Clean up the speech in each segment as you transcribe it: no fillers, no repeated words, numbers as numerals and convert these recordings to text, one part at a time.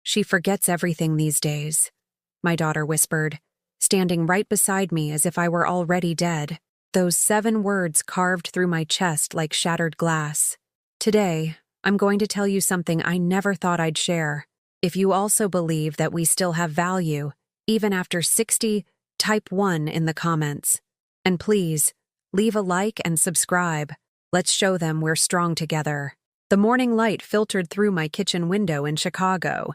She forgets everything these days, my daughter whispered, standing right beside me as if I were already dead. Those 7 words carved through my chest like shattered glass. Today, I'm going to tell you something I never thought I'd share. If you also believe that we still have value, even after 60, type 1 in the comments. And please, leave a like and subscribe. Let's show them we're strong together. The morning light filtered through my kitchen window in Chicago,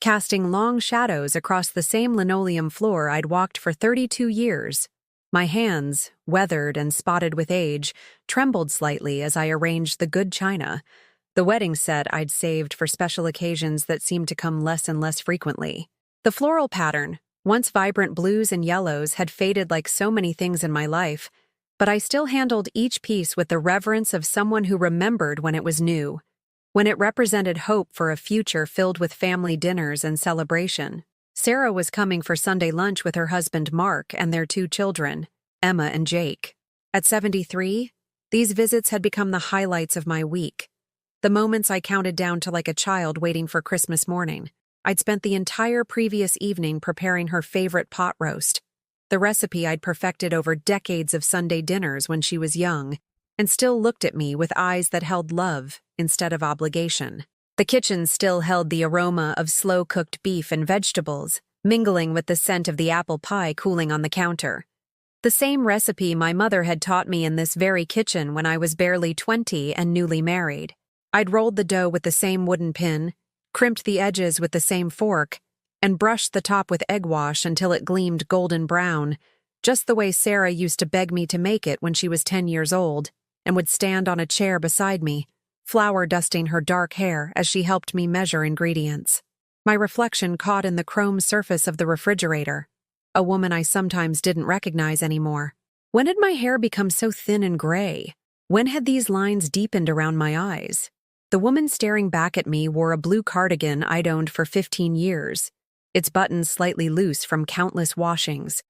casting long shadows across the same linoleum floor I'd walked for 32 years. My hands, weathered and spotted with age, trembled slightly as I arranged the good china, the wedding set I'd saved for special occasions that seemed to come less and less frequently. The floral pattern, once vibrant blues and yellows, had faded like so many things in my life, but I still handled each piece with the reverence of someone who remembered when it was new, when it represented hope for a future filled with family dinners and celebration. Sarah was coming for Sunday lunch with her husband Mark and their 2 children, Emma and Jake. At 73, these visits had become the highlights of my week, the moments I counted down to like a child waiting for Christmas morning. I'd spent the entire previous evening preparing her favorite pot roast, the recipe I'd perfected over decades of Sunday dinners when she was young, and still looked at me with eyes that held love instead of obligation. The kitchen still held the aroma of slow-cooked beef and vegetables, mingling with the scent of the apple pie cooling on the counter. The same recipe my mother had taught me in this very kitchen when I was barely 20 and newly married. I'd rolled the dough with the same wooden pin, crimped the edges with the same fork, and brushed the top with egg wash until it gleamed golden brown, just the way Sarah used to beg me to make it when she was 10 years old, and would stand on a chair beside me, flour dusting her dark hair as she helped me measure ingredients. My reflection caught in the chrome surface of the refrigerator, a woman I sometimes didn't recognize anymore. When had my hair become so thin and gray? When had these lines deepened around my eyes? The woman staring back at me wore a blue cardigan I'd owned for 15 years, its buttons slightly loose from countless washings,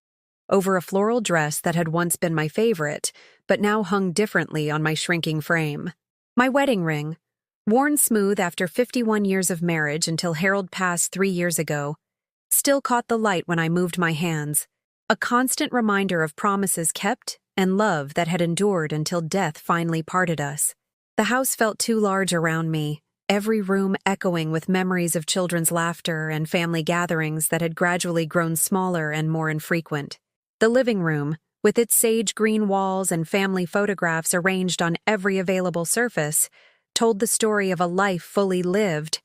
over a floral dress that had once been my favorite, but now hung differently on my shrinking frame. My wedding ring, worn smooth after 51 years of marriage until Harold passed 3 years ago, still caught the light when I moved my hands, a constant reminder of promises kept and love that had endured until death finally parted us. The house felt too large around me, every room echoing with memories of children's laughter and family gatherings that had gradually grown smaller and more infrequent. The living room, with its sage green walls and family photographs arranged on every available surface, told the story of a life fully lived.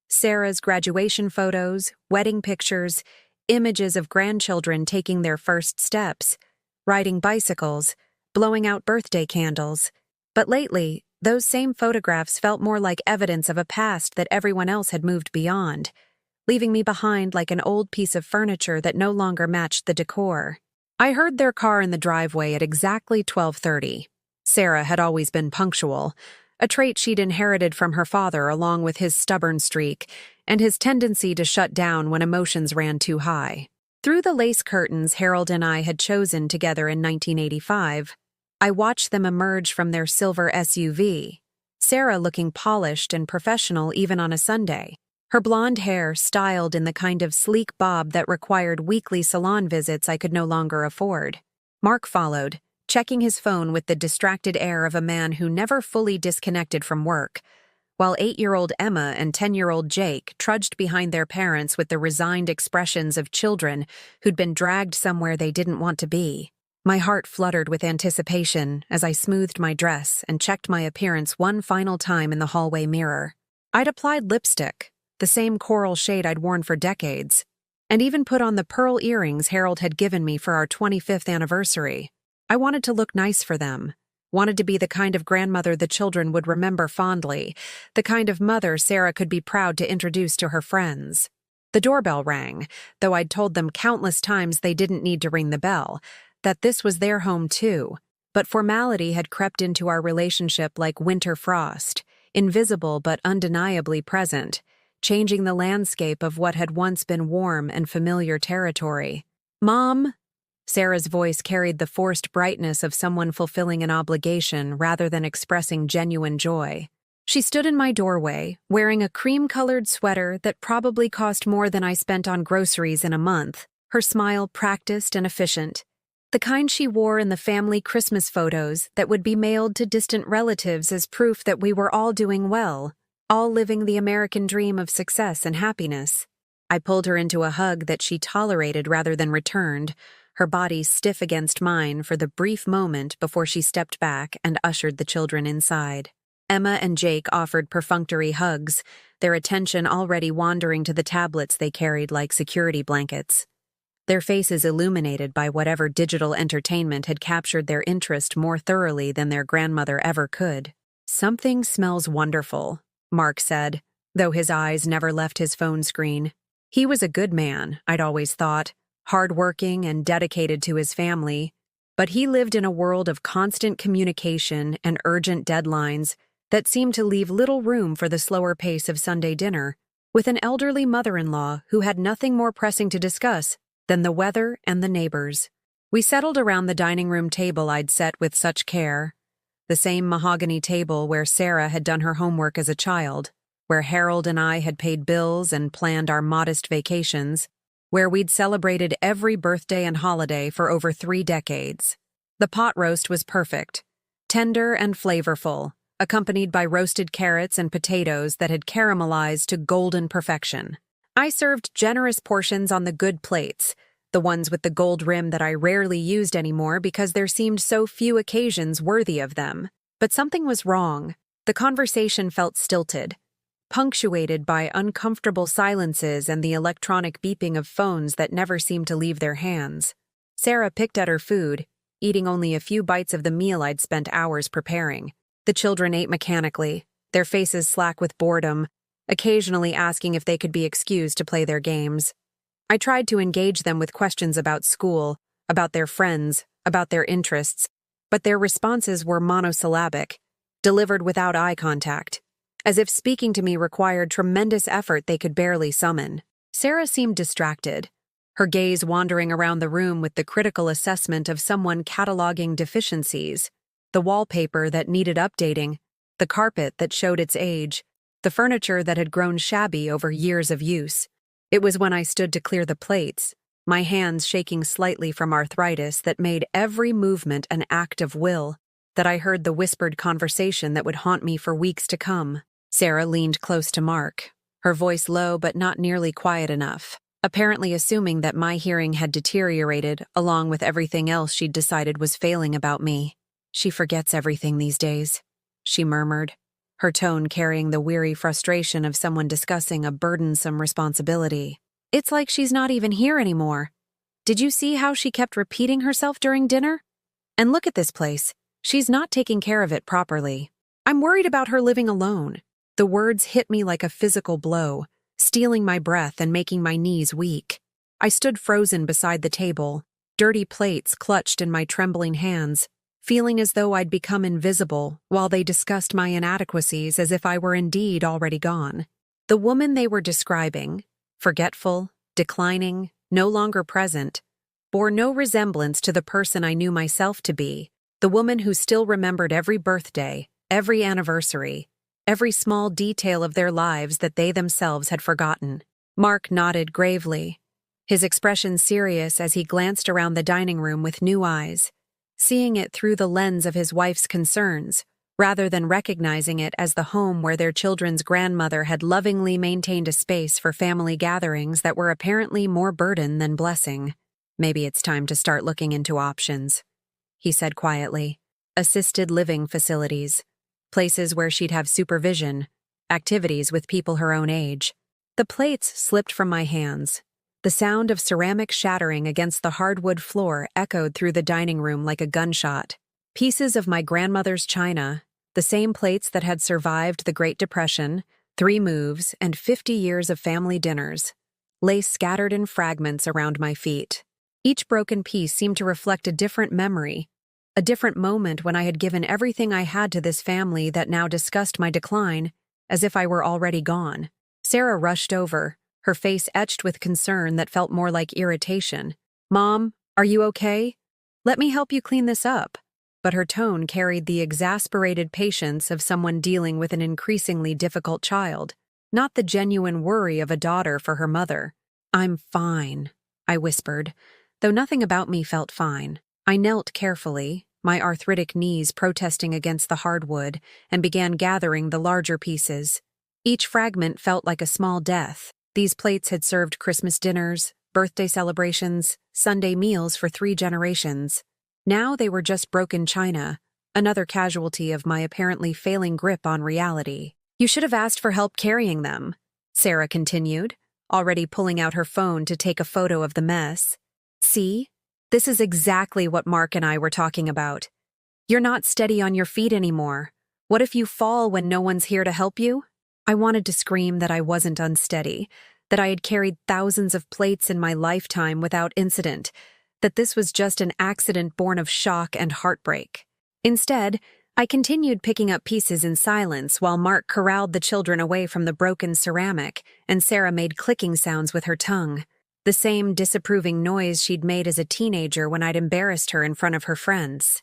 Sarah's graduation photos, wedding pictures, images of grandchildren taking their first steps, riding bicycles, blowing out birthday candles. But lately, those same photographs felt more like evidence of a past that everyone else had moved beyond, leaving me behind like an old piece of furniture that no longer matched the decor. I heard their car in the driveway at exactly 12:30. Sarah had always been punctual, a trait she'd inherited from her father along with his stubborn streak and his tendency to shut down when emotions ran too high. Through the lace curtains Harold and I had chosen together in 1985, I watched them emerge from their silver SUV, Sarah looking polished and professional even on a Sunday, her blonde hair styled in the kind of sleek bob that required weekly salon visits I could no longer afford. Mark followed, checking his phone with the distracted air of a man who never fully disconnected from work, while 8-year-old Emma and 10-year-old Jake trudged behind their parents with the resigned expressions of children who'd been dragged somewhere they didn't want to be. My heart fluttered with anticipation as I smoothed my dress and checked my appearance one final time in the hallway mirror. I'd applied lipstick, the same coral shade I'd worn for decades, and even put on the pearl earrings Harold had given me for our 25th anniversary. I wanted to look nice for them, wanted to be the kind of grandmother the children would remember fondly, the kind of mother Sarah could be proud to introduce to her friends. The doorbell rang, though I'd told them countless times they didn't need to ring the bell, that this was their home too, but formality had crept into our relationship like winter frost, invisible but undeniably present, changing the landscape of what had once been warm and familiar territory. "Mom?" Sarah's voice carried the forced brightness of someone fulfilling an obligation rather than expressing genuine joy. She stood in my doorway, wearing a cream-colored sweater that probably cost more than I spent on groceries in a month, her smile practiced and efficient. The kind she wore in the family Christmas photos that would be mailed to distant relatives as proof that we were all doing well, all living the American dream of success and happiness. I pulled her into a hug that she tolerated rather than returned, her body stiff against mine for the brief moment before she stepped back and ushered the children inside. Emma and Jake offered perfunctory hugs, their attention already wandering to the tablets they carried like security blankets. Their faces illuminated by whatever digital entertainment had captured their interest more thoroughly than their grandmother ever could. "Something smells wonderful," Mark said, though his eyes never left his phone screen. He was a good man, I'd always thought, hardworking and dedicated to his family, but he lived in a world of constant communication and urgent deadlines that seemed to leave little room for the slower pace of Sunday dinner, with an elderly mother-in-law who had nothing more pressing to discuss than the weather and the neighbors. We settled around the dining room table I'd set with such care, the same mahogany table where Sarah had done her homework as a child, where Harold and I had paid bills and planned our modest vacations, where we'd celebrated every birthday and holiday for over 3 decades. The pot roast was perfect, tender and flavorful, accompanied by roasted carrots and potatoes that had caramelized to golden perfection. I served generous portions on the good plates, the ones with the gold rim that I rarely used anymore because there seemed so few occasions worthy of them. But something was wrong. The conversation felt stilted, punctuated by uncomfortable silences and the electronic beeping of phones that never seemed to leave their hands. Sarah picked at her food, eating only a few bites of the meal I'd spent hours preparing. The children ate mechanically, their faces slack with boredom, occasionally asking if they could be excused to play their games. I tried to engage them with questions about school, about their friends, about their interests, but their responses were monosyllabic, delivered without eye contact, as if speaking to me required tremendous effort they could barely summon. Sarah seemed distracted, her gaze wandering around the room with the critical assessment of someone cataloging deficiencies, the wallpaper that needed updating, the carpet that showed its age, the furniture that had grown shabby over years of use. It was when I stood to clear the plates, my hands shaking slightly from arthritis that made every movement an act of will, that I heard the whispered conversation that would haunt me for weeks to come. Sarah leaned close to Mark, her voice low but not nearly quiet enough, apparently assuming that my hearing had deteriorated along with everything else she'd decided was failing about me. "She forgets everything these days," she murmured, her tone carrying the weary frustration of someone discussing a burdensome responsibility. "It's like she's not even here anymore. Did you see how she kept repeating herself during dinner? And look at this place. She's not taking care of it properly. I'm worried about her living alone." The words hit me like a physical blow, stealing my breath and making my knees weak. I stood frozen beside the table, dirty plates clutched in my trembling hands, feeling as though I'd become invisible while they discussed my inadequacies as if I were indeed already gone. The woman they were describing, forgetful, declining, no longer present, bore no resemblance to the person I knew myself to be, the woman who still remembered every birthday, every anniversary, every small detail of their lives that they themselves had forgotten. Mark nodded gravely, his expression serious as he glanced around the dining room with new eyes, seeing it through the lens of his wife's concerns, rather than recognizing it as the home where their children's grandmother had lovingly maintained a space for family gatherings that were apparently more burden than blessing. "Maybe it's time to start looking into options," he said quietly. "Assisted living facilities, places where she'd have supervision, activities with people her own age." The plates slipped from my hands. The sound of ceramic shattering against the hardwood floor echoed through the dining room like a gunshot. Pieces of my grandmother's china, the same plates that had survived the Great Depression, 3 moves, and 50 years of family dinners, lay scattered in fragments around my feet. Each broken piece seemed to reflect a different memory, a different moment when I had given everything I had to this family that now discussed my decline, as if I were already gone. Sarah rushed over, her face etched with concern that felt more like irritation. "Mom, are you okay? Let me help you clean this up." but her tone carried the exasperated patience of someone dealing with an increasingly difficult child, not the genuine worry of a daughter for her mother. "I'm fine," I whispered, though nothing about me felt fine. I knelt carefully, my arthritic knees protesting against the hardwood, and began gathering the larger pieces. Each fragment felt like a small death. These plates had served Christmas dinners, birthday celebrations, Sunday meals for 3 generations. Now they were just broken china, another casualty of my apparently failing grip on reality. "You should have asked for help carrying them," Sarah continued, already pulling out her phone to take a photo of the mess. "See? This is exactly what Mark and I were talking about. You're not steady on your feet anymore. What if you fall when no one's here to help you?" I wanted to scream that I wasn't unsteady, that I had carried thousands of plates in my lifetime without incident, that this was just an accident born of shock and heartbreak. Instead, I continued picking up pieces in silence while Mark corralled the children away from the broken ceramic and Sarah made clicking sounds with her tongue, the same disapproving noise she'd made as a teenager when I'd embarrassed her in front of her friends.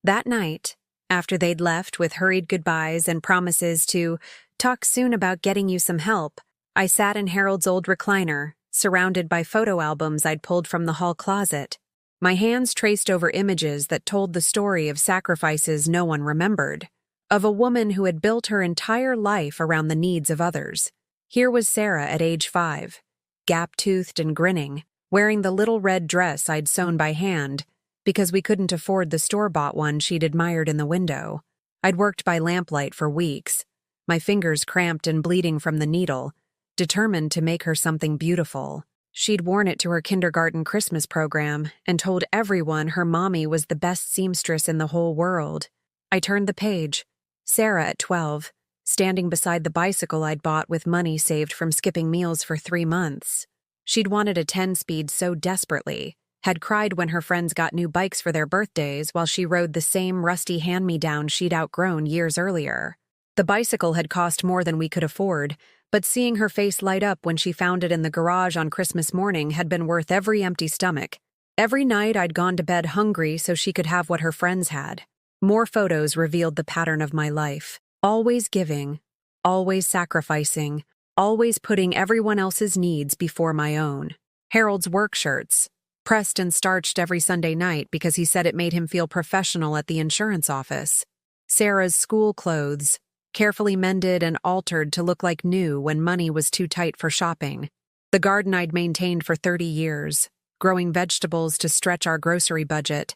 That night, after they'd left with hurried goodbyes and promises to talk soon about getting you some help, I sat in Harold's old recliner, surrounded by photo albums I'd pulled from the hall closet. My hands traced over images that told the story of sacrifices no one remembered, of a woman who had built her entire life around the needs of others. Here was Sarah at age 5, gap-toothed and grinning, wearing the little red dress I'd sewn by hand because we couldn't afford the store-bought one she'd admired in the window. I'd worked by lamplight for weeks, my fingers cramped and bleeding from the needle, determined to make her something beautiful. She'd worn it to her kindergarten Christmas program and told everyone her mommy was the best seamstress in the whole world. I turned the page. Sarah at 12, standing beside the bicycle I'd bought with money saved from skipping meals for 3 months. She'd wanted a 10-speed so desperately, had cried when her friends got new bikes for their birthdays while she rode the same rusty hand-me-down she'd outgrown years earlier. The bicycle had cost more than we could afford, but seeing her face light up when she found it in the garage on Christmas morning had been worth every empty stomach. Every night I'd gone to bed hungry so she could have what her friends had. More photos revealed the pattern of my life. Always giving, always sacrificing, always putting everyone else's needs before my own. Harold's work shirts, pressed and starched every Sunday night because he said it made him feel professional at the insurance office. Sarah's school clothes, carefully mended and altered to look like new when money was too tight for shopping. The garden I'd maintained for 30 years, growing vegetables to stretch our grocery budget.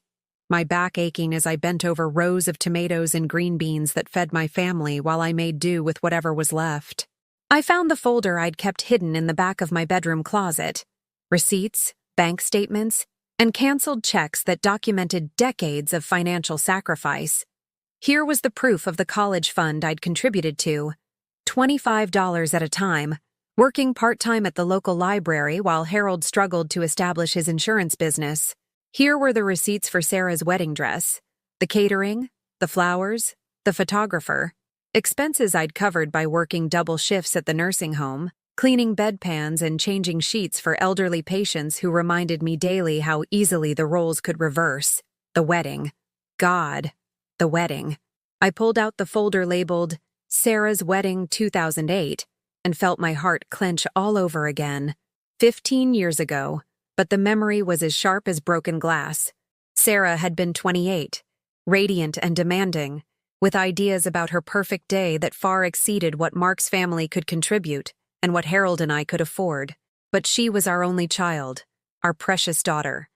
My back aching as I bent over rows of tomatoes and green beans that fed my family while I made do with whatever was left. I found the folder I'd kept hidden in the back of my bedroom closet. Receipts, bank statements, and canceled checks that documented decades of financial sacrifice. Here was the proof of the college fund I'd contributed to, $25 at a time, working part-time at the local library while Harold struggled to establish his insurance business. Here were the receipts for Sarah's wedding dress, the catering, the flowers, the photographer, expenses I'd covered by working double shifts at the nursing home, cleaning bedpans and changing sheets for elderly patients who reminded me daily how easily the roles could reverse. The wedding. God. The wedding. I pulled out the folder labeled Sarah's Wedding 2008 and felt my heart clench all over again. 15 years ago, but the memory was as sharp as broken glass. Sarah had been 28, radiant and demanding, with ideas about her perfect day that far exceeded what Mark's family could contribute and what Harold and I could afford. But she was our only child, our precious daughter.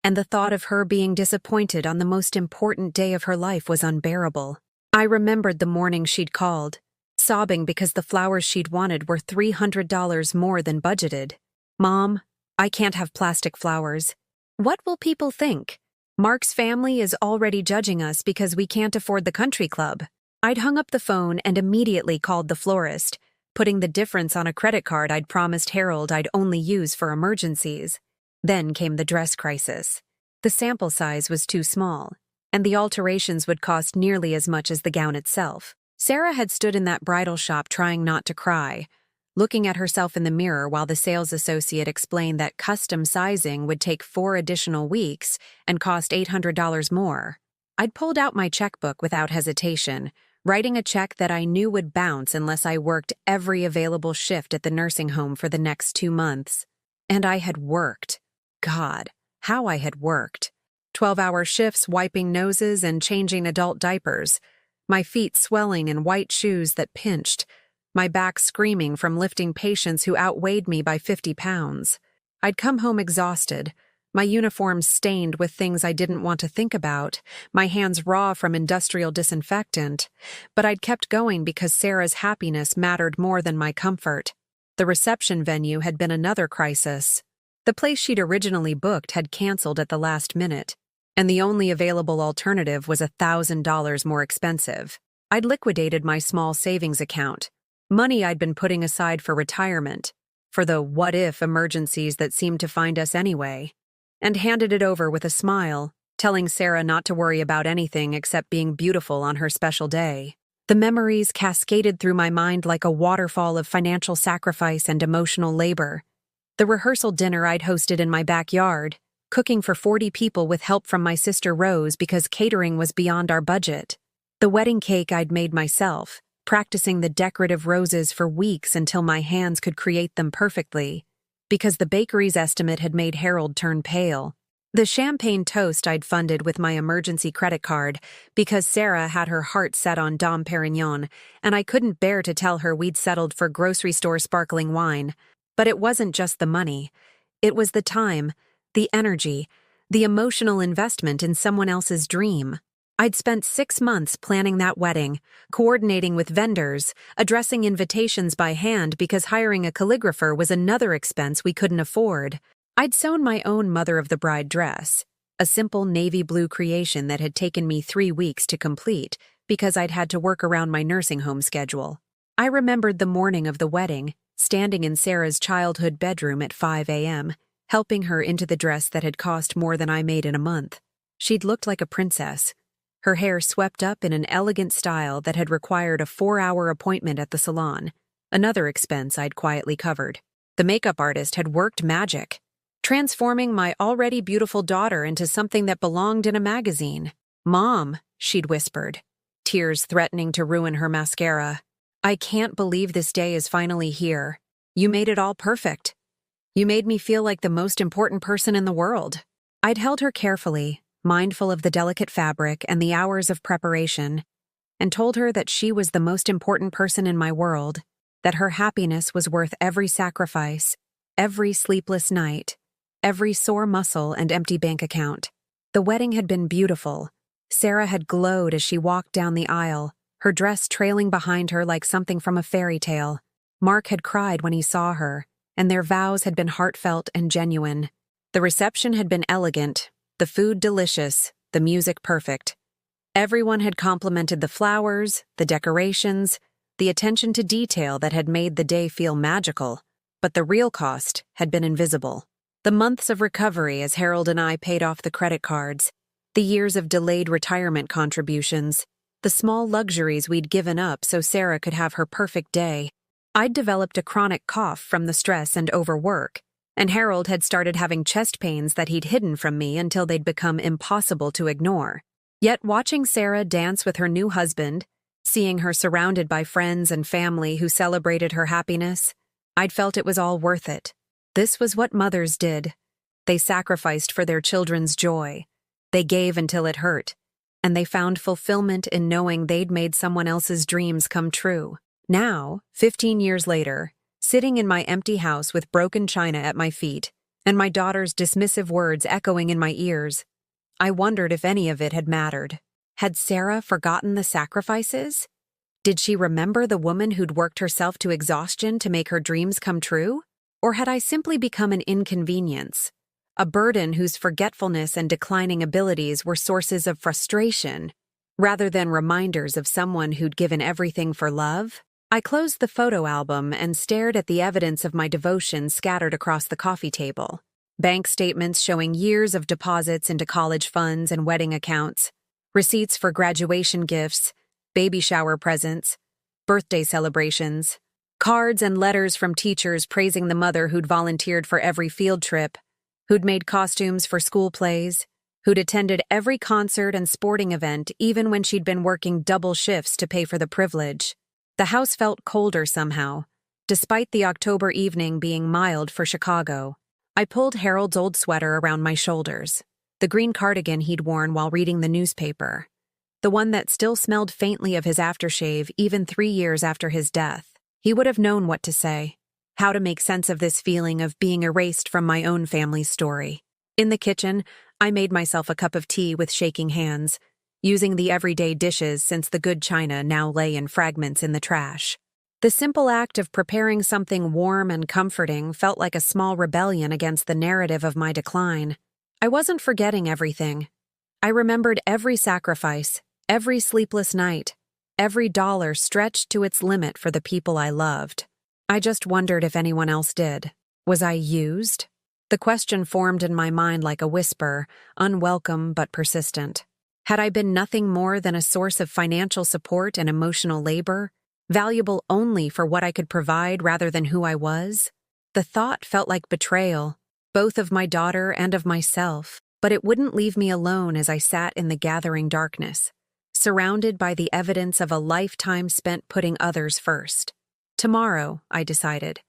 And the thought of her being disappointed on the most important day of her life was unbearable. I remembered the morning she'd called, sobbing because the flowers she'd wanted were $300 more than budgeted. "Mom, I can't have plastic flowers. What will people think? Mark's family is already judging us because we can't afford the country club." I'd hung up the phone and immediately called the florist, putting the difference on a credit card I'd promised Harold I'd only use for emergencies. Then came the dress crisis. The sample size was too small, and the alterations would cost nearly as much as the gown itself. Sarah had stood in that bridal shop trying not to cry, looking at herself in the mirror while the sales associate explained that custom sizing would take 4 additional weeks and cost $800 more. I'd pulled out my checkbook without hesitation, writing a check that I knew would bounce unless I worked every available shift at the nursing home for the next 2 months. And I had worked. God, how I had worked. 12-hour shifts wiping noses and changing adult diapers, my feet swelling in white shoes that pinched, my back screaming from lifting patients who outweighed me by 50 pounds. I'd come home exhausted, my uniform stained with things I didn't want to think about, my hands raw from industrial disinfectant, but I'd kept going because Sarah's happiness mattered more than my comfort. The reception venue had been another crisis. The place she'd originally booked had canceled at the last minute, and the only available alternative was $1,000 more expensive. I'd liquidated my small savings account, money I'd been putting aside for retirement, for the what-if emergencies that seemed to find us anyway, and handed it over with a smile, telling Sarah not to worry about anything except being beautiful on her special day. The memories cascaded through my mind like a waterfall of financial sacrifice and emotional labor. The rehearsal dinner I'd hosted in my backyard, cooking for 40 people with help from my sister Rose because catering was beyond our budget. The wedding cake I'd made myself, practicing the decorative roses for weeks until my hands could create them perfectly, because the bakery's estimate had made Harold turn pale. The champagne toast I'd funded with my emergency credit card because Sarah had her heart set on Dom Perignon, and I couldn't bear to tell her we'd settled for grocery store sparkling wine. But it wasn't just the money. It was the time, the energy, the emotional investment in someone else's dream. I'd spent 6 months planning that wedding, coordinating with vendors, addressing invitations by hand because hiring a calligrapher was another expense we couldn't afford. I'd sewn my own mother-of-the-bride dress, a simple navy blue creation that had taken me 3 weeks to complete because I'd had to work around my nursing home schedule. I remembered the morning of the wedding, standing in Sarah's childhood bedroom at 5 a.m., helping her into the dress that had cost more than I made in a month. She'd looked like a princess, her hair swept up in an elegant style that had required a 4-hour appointment at the salon, another expense I'd quietly covered. The makeup artist had worked magic, transforming my already beautiful daughter into something that belonged in a magazine. "Mom," she'd whispered, tears threatening to ruin her mascara. "I can't believe this day is finally here. You made it all perfect. You made me feel like the most important person in the world." I'd held her carefully, mindful of the delicate fabric and the hours of preparation, and told her that she was the most important person in my world, that her happiness was worth every sacrifice, every sleepless night, every sore muscle and empty bank account. The wedding had been beautiful. Sarah had glowed as she walked down the aisle, her dress trailing behind her like something from a fairy tale. Mark had cried when he saw her, and their vows had been heartfelt and genuine. The reception had been elegant, the food delicious, the music perfect. Everyone had complimented the flowers, the decorations, the attention to detail that had made the day feel magical, but the real cost had been invisible. The months of recovery as Harold and I paid off the credit cards, the years of delayed retirement contributions, the small luxuries we'd given up so Sarah could have her perfect day. I'd developed a chronic cough from the stress and overwork, and Harold had started having chest pains that he'd hidden from me until they'd become impossible to ignore. Yet watching Sarah dance with her new husband, seeing her surrounded by friends and family who celebrated her happiness, I'd felt it was all worth it. This was what mothers did. They sacrificed for their children's joy. They gave until it hurt, and they found fulfillment in knowing they'd made someone else's dreams come true. Now, 15 years later, sitting in my empty house with broken china at my feet, and my daughter's dismissive words echoing in my ears, I wondered if any of it had mattered. Had Sarah forgotten the sacrifices? Did she remember the woman who'd worked herself to exhaustion to make her dreams come true? Or had I simply become an inconvenience, a burden whose forgetfulness and declining abilities were sources of frustration, rather than reminders of someone who'd given everything for love? I closed the photo album and stared at the evidence of my devotion scattered across the coffee table. Bank statements showing years of deposits into college funds and wedding accounts, receipts for graduation gifts, baby shower presents, birthday celebrations, cards and letters from teachers praising the mother who'd volunteered for every field trip, who'd made costumes for school plays, who'd attended every concert and sporting event even when she'd been working double shifts to pay for the privilege. The house felt colder somehow, despite the October evening being mild for Chicago. I pulled Harold's old sweater around my shoulders, the green cardigan he'd worn while reading the newspaper, the one that still smelled faintly of his aftershave even 3 years after his death. He would have known what to say, how to make sense of this feeling of being erased from my own family's story. In the kitchen, I made myself a cup of tea with shaking hands, using the everyday dishes since the good china now lay in fragments in the trash. The simple act of preparing something warm and comforting felt like a small rebellion against the narrative of my decline. I wasn't forgetting everything. I remembered every sacrifice, every sleepless night, every dollar stretched to its limit for the people I loved. I just wondered if anyone else did. Was I used? The question formed in my mind like a whisper, unwelcome but persistent. Had I been nothing more than a source of financial support and emotional labor, valuable only for what I could provide rather than who I was? The thought felt like betrayal, both of my daughter and of myself, but it wouldn't leave me alone as I sat in the gathering darkness, surrounded by the evidence of a lifetime spent putting others first. Tomorrow, I decided,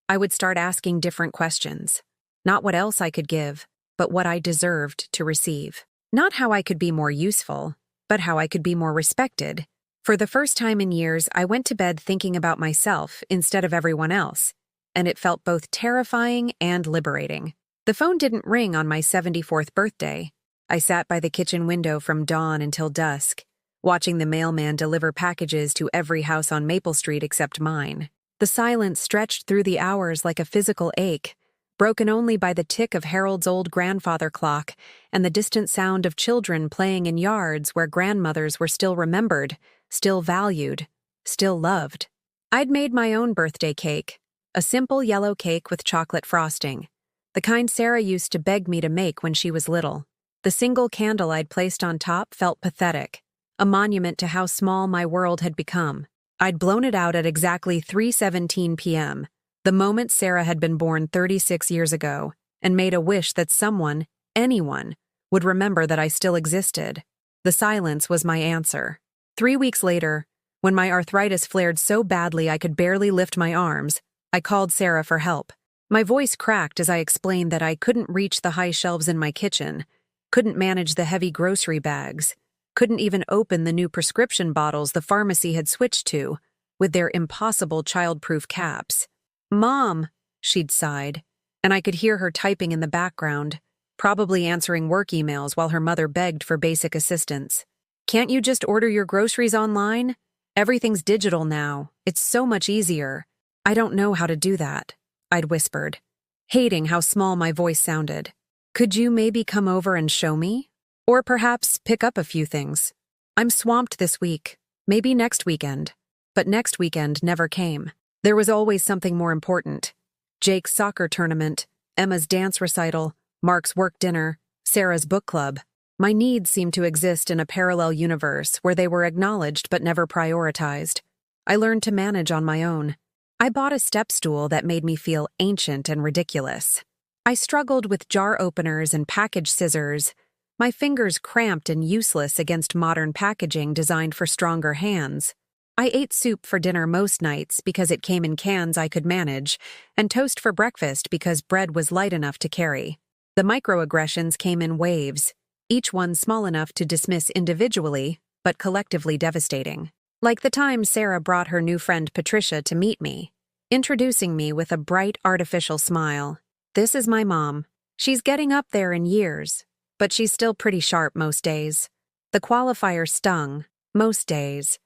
I would start asking different questions. Not what else I could give, but what I deserved to receive. Not how I could be more useful, but how I could be more respected. For the first time in years, I went to bed thinking about myself instead of everyone else, and it felt both terrifying and liberating. The phone didn't ring on my 74th birthday. I sat by the kitchen window from dawn until dusk, watching the mailman deliver packages to every house on Maple Street except mine. The silence stretched through the hours like a physical ache, broken only by the tick of Harold's old grandfather clock and the distant sound of children playing in yards where grandmothers were still remembered, still valued, still loved. I'd made my own birthday cake, a simple yellow cake with chocolate frosting, the kind Sarah used to beg me to make when she was little. The single candle I'd placed on top felt pathetic, a monument to how small my world had become. I'd blown it out at exactly 3:17 p.m., the moment Sarah had been born 36 years ago, and made a wish that someone, anyone, would remember that I still existed. The silence was my answer. 3 weeks later, when my arthritis flared so badly I could barely lift my arms, I called Sarah for help. My voice cracked as I explained that I couldn't reach the high shelves in my kitchen, couldn't manage the heavy grocery bags, couldn't even open the new prescription bottles the pharmacy had switched to, with their impossible child-proof caps. "Mom," she'd sighed, and I could hear her typing in the background, probably answering work emails while her mother begged for basic assistance. "Can't you just order your groceries online? Everything's digital now. It's so much easier." "I don't know how to do that," I'd whispered, hating how small my voice sounded. "Could you maybe come over and show me? Or perhaps pick up a few things. I'm swamped this week, maybe next weekend." But next weekend never came. There was always something more important. Jake's soccer tournament, Emma's dance recital, Mark's work dinner, Sarah's book club. My needs seemed to exist in a parallel universe where they were acknowledged but never prioritized. I learned to manage on my own. I bought a step stool that made me feel ancient and ridiculous. I struggled with jar openers and package scissors, my fingers cramped and useless against modern packaging designed for stronger hands. I ate soup for dinner most nights because it came in cans I could manage, and toast for breakfast because bread was light enough to carry. The microaggressions came in waves, each one small enough to dismiss individually, but collectively devastating. Like the time Sarah brought her new friend Patricia to meet me, introducing me with a bright artificial smile. "This is my mom. She's getting up there in years, but she's still pretty sharp most days." The qualifier stung, most days.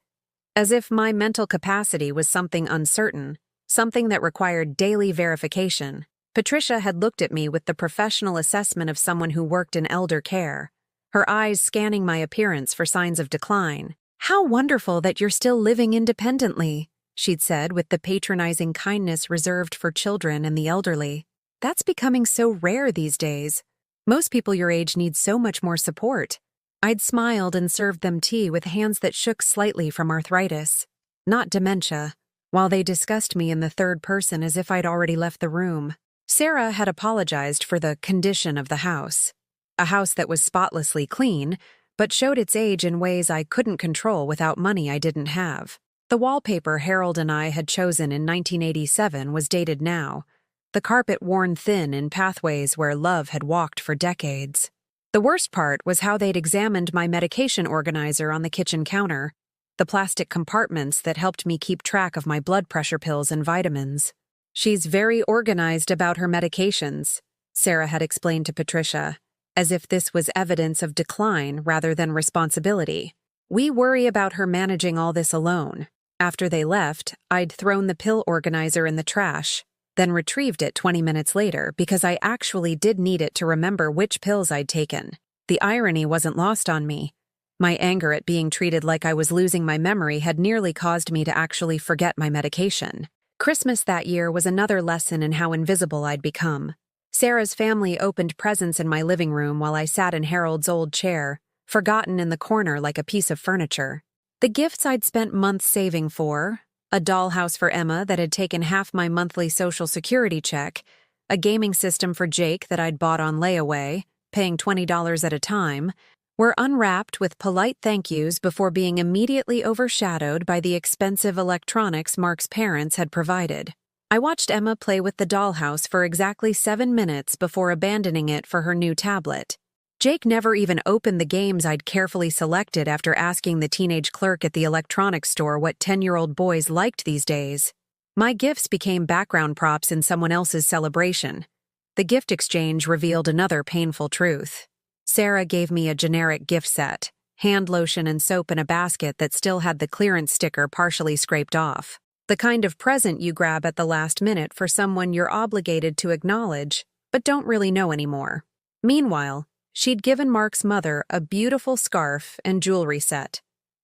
As if my mental capacity was something uncertain, something that required daily verification. Patricia had looked at me with the professional assessment of someone who worked in elder care, her eyes scanning my appearance for signs of decline. "How wonderful that you're still living independently," she'd said with the patronizing kindness reserved for children and the elderly. "That's becoming so rare these days. Most people your age need so much more support." I'd smiled and served them tea with hands that shook slightly from arthritis, not dementia, while they discussed me in the third person as if I'd already left the room. Sarah had apologized for the condition of the house. A house that was spotlessly clean, but showed its age in ways I couldn't control without money I didn't have. The wallpaper Harold and I had chosen in 1987 was dated now, the carpet worn thin in pathways where love had walked for decades. The worst part was how they'd examined my medication organizer on the kitchen counter, the plastic compartments that helped me keep track of my blood pressure pills and vitamins. "She's very organized about her medications," Sarah had explained to Patricia, as if this was evidence of decline rather than responsibility. "We worry about her managing all this alone." After they left, I'd thrown the pill organizer in the trash, then retrieved it 20 minutes later because I actually did need it to remember which pills I'd taken. The irony wasn't lost on me. My anger at being treated like I was losing my memory had nearly caused me to actually forget my medication. Christmas that year was another lesson in how invisible I'd become. Sarah's family opened presents in my living room while I sat in Harold's old chair, forgotten in the corner like a piece of furniture. The gifts I'd spent months saving for, a dollhouse for Emma that had taken half my monthly Social Security check, a gaming system for Jake that I'd bought on layaway, paying $20 at a time, were unwrapped with polite thank yous before being immediately overshadowed by the expensive electronics Mark's parents had provided. I watched Emma play with the dollhouse for exactly 7 minutes before abandoning it for her new tablet. Jake never even opened the games I'd carefully selected after asking the teenage clerk at the electronics store what 10-year-old boys liked these days. My gifts became background props in someone else's celebration. The gift exchange revealed another painful truth. Sarah gave me a generic gift set, hand lotion and soap in a basket that still had the clearance sticker partially scraped off. The kind of present you grab at the last minute for someone you're obligated to acknowledge, but don't really know anymore. Meanwhile, she'd given Mark's mother a beautiful scarf and jewelry set,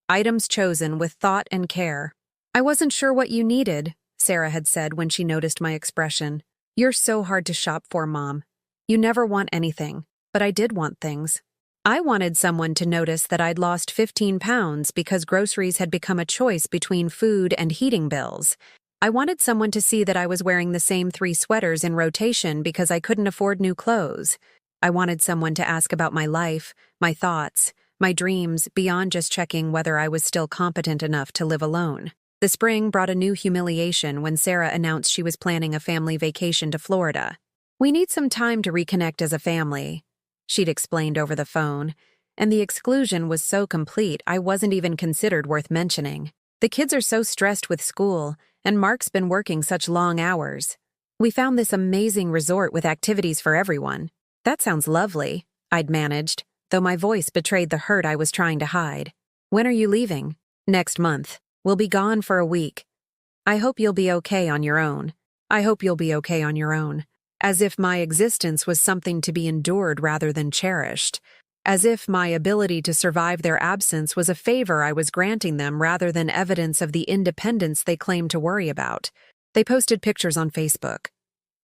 items chosen with thought and care. "I wasn't sure what you needed," Sarah had said when she noticed my expression. "You're so hard to shop for, Mom. You never want anything, but I did want things." I wanted someone to notice that I'd lost 15 pounds because groceries had become a choice between food and heating bills. I wanted someone to see that I was wearing the same 3 sweaters in rotation because I couldn't afford new clothes. I wanted someone to ask about my life, my thoughts, my dreams, beyond just checking whether I was still competent enough to live alone. The spring brought a new humiliation when Sarah announced she was planning a family vacation to Florida. "We need some time to reconnect as a family," she'd explained over the phone, and the exclusion was so complete I wasn't even considered worth mentioning. "The kids are so stressed with school, and Mark's been working such long hours. We found this amazing resort with activities for everyone." "That sounds lovely," I'd managed, though my voice betrayed the hurt I was trying to hide. "When are you leaving?" "Next month. We'll be gone for a week. I hope you'll be okay on your own." "I hope you'll be okay on your own." As if my existence was something to be endured rather than cherished. As if my ability to survive their absence was a favor I was granting them rather than evidence of the independence they claimed to worry about. They posted pictures on Facebook.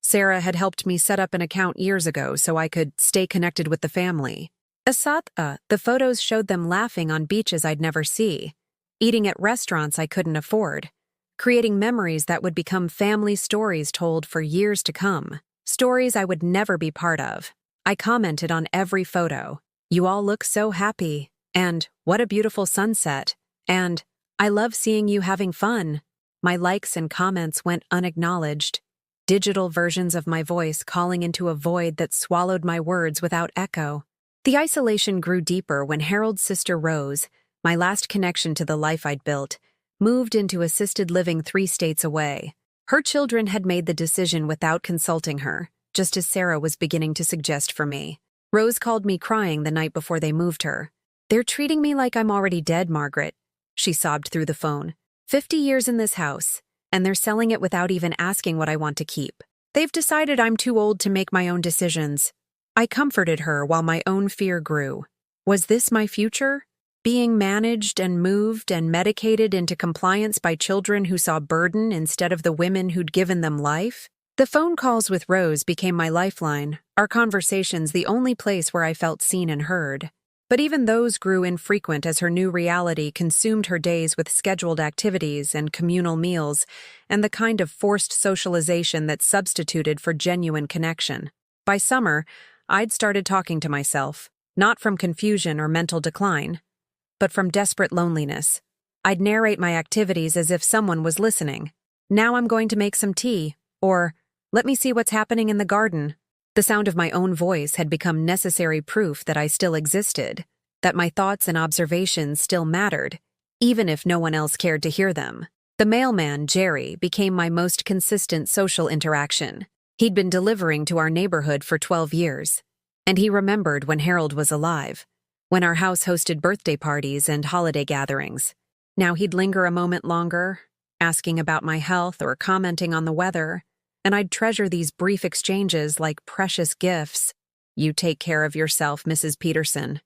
Sarah had helped me set up an account years ago so I could stay connected with the family. The photos showed them laughing on beaches I'd never see, eating at restaurants I couldn't afford, creating memories that would become family stories told for years to come, stories I would never be part of. I commented on every photo, "You all look so happy," and "What a beautiful sunset," and "I love seeing you having fun." My likes and comments went unacknowledged. Digital versions of my voice calling into a void that swallowed my words without echo. The isolation grew deeper when Harold's sister Rose, my last connection to the life I'd built, moved into assisted living 3 states away. Her children had made the decision without consulting her, just as Sarah was beginning to suggest for me. Rose called me crying the night before they moved her. "They're treating me like I'm already dead, Margaret," she sobbed through the phone. 50 years in this house, and they're selling it without even asking what I want to keep. They've decided I'm too old to make my own decisions." I comforted her while my own fear grew. Was this my future? Being managed and moved and medicated into compliance by children who saw burden instead of the women who'd given them life? The phone calls with Rose became my lifeline, our conversations the only place where I felt seen and heard. But even those grew infrequent as her new reality consumed her days with scheduled activities and communal meals, and the kind of forced socialization that substituted for genuine connection. By summer, I'd started talking to myself, not from confusion or mental decline, but from desperate loneliness. I'd narrate my activities as if someone was listening. Now I'm going to make some tea, or let me see what's happening in the garden. The sound of my own voice had become necessary proof that I still existed, that my thoughts and observations still mattered, even if no one else cared to hear them. The mailman, Jerry, became my most consistent social interaction. He'd been delivering to our neighborhood for 12 years, and he remembered when Harold was alive, when our house hosted birthday parties and holiday gatherings. Now he'd linger a moment longer, asking about my health or commenting on the weather, and I'd treasure these brief exchanges like precious gifts. "You take care of yourself, Mrs. Peterson,"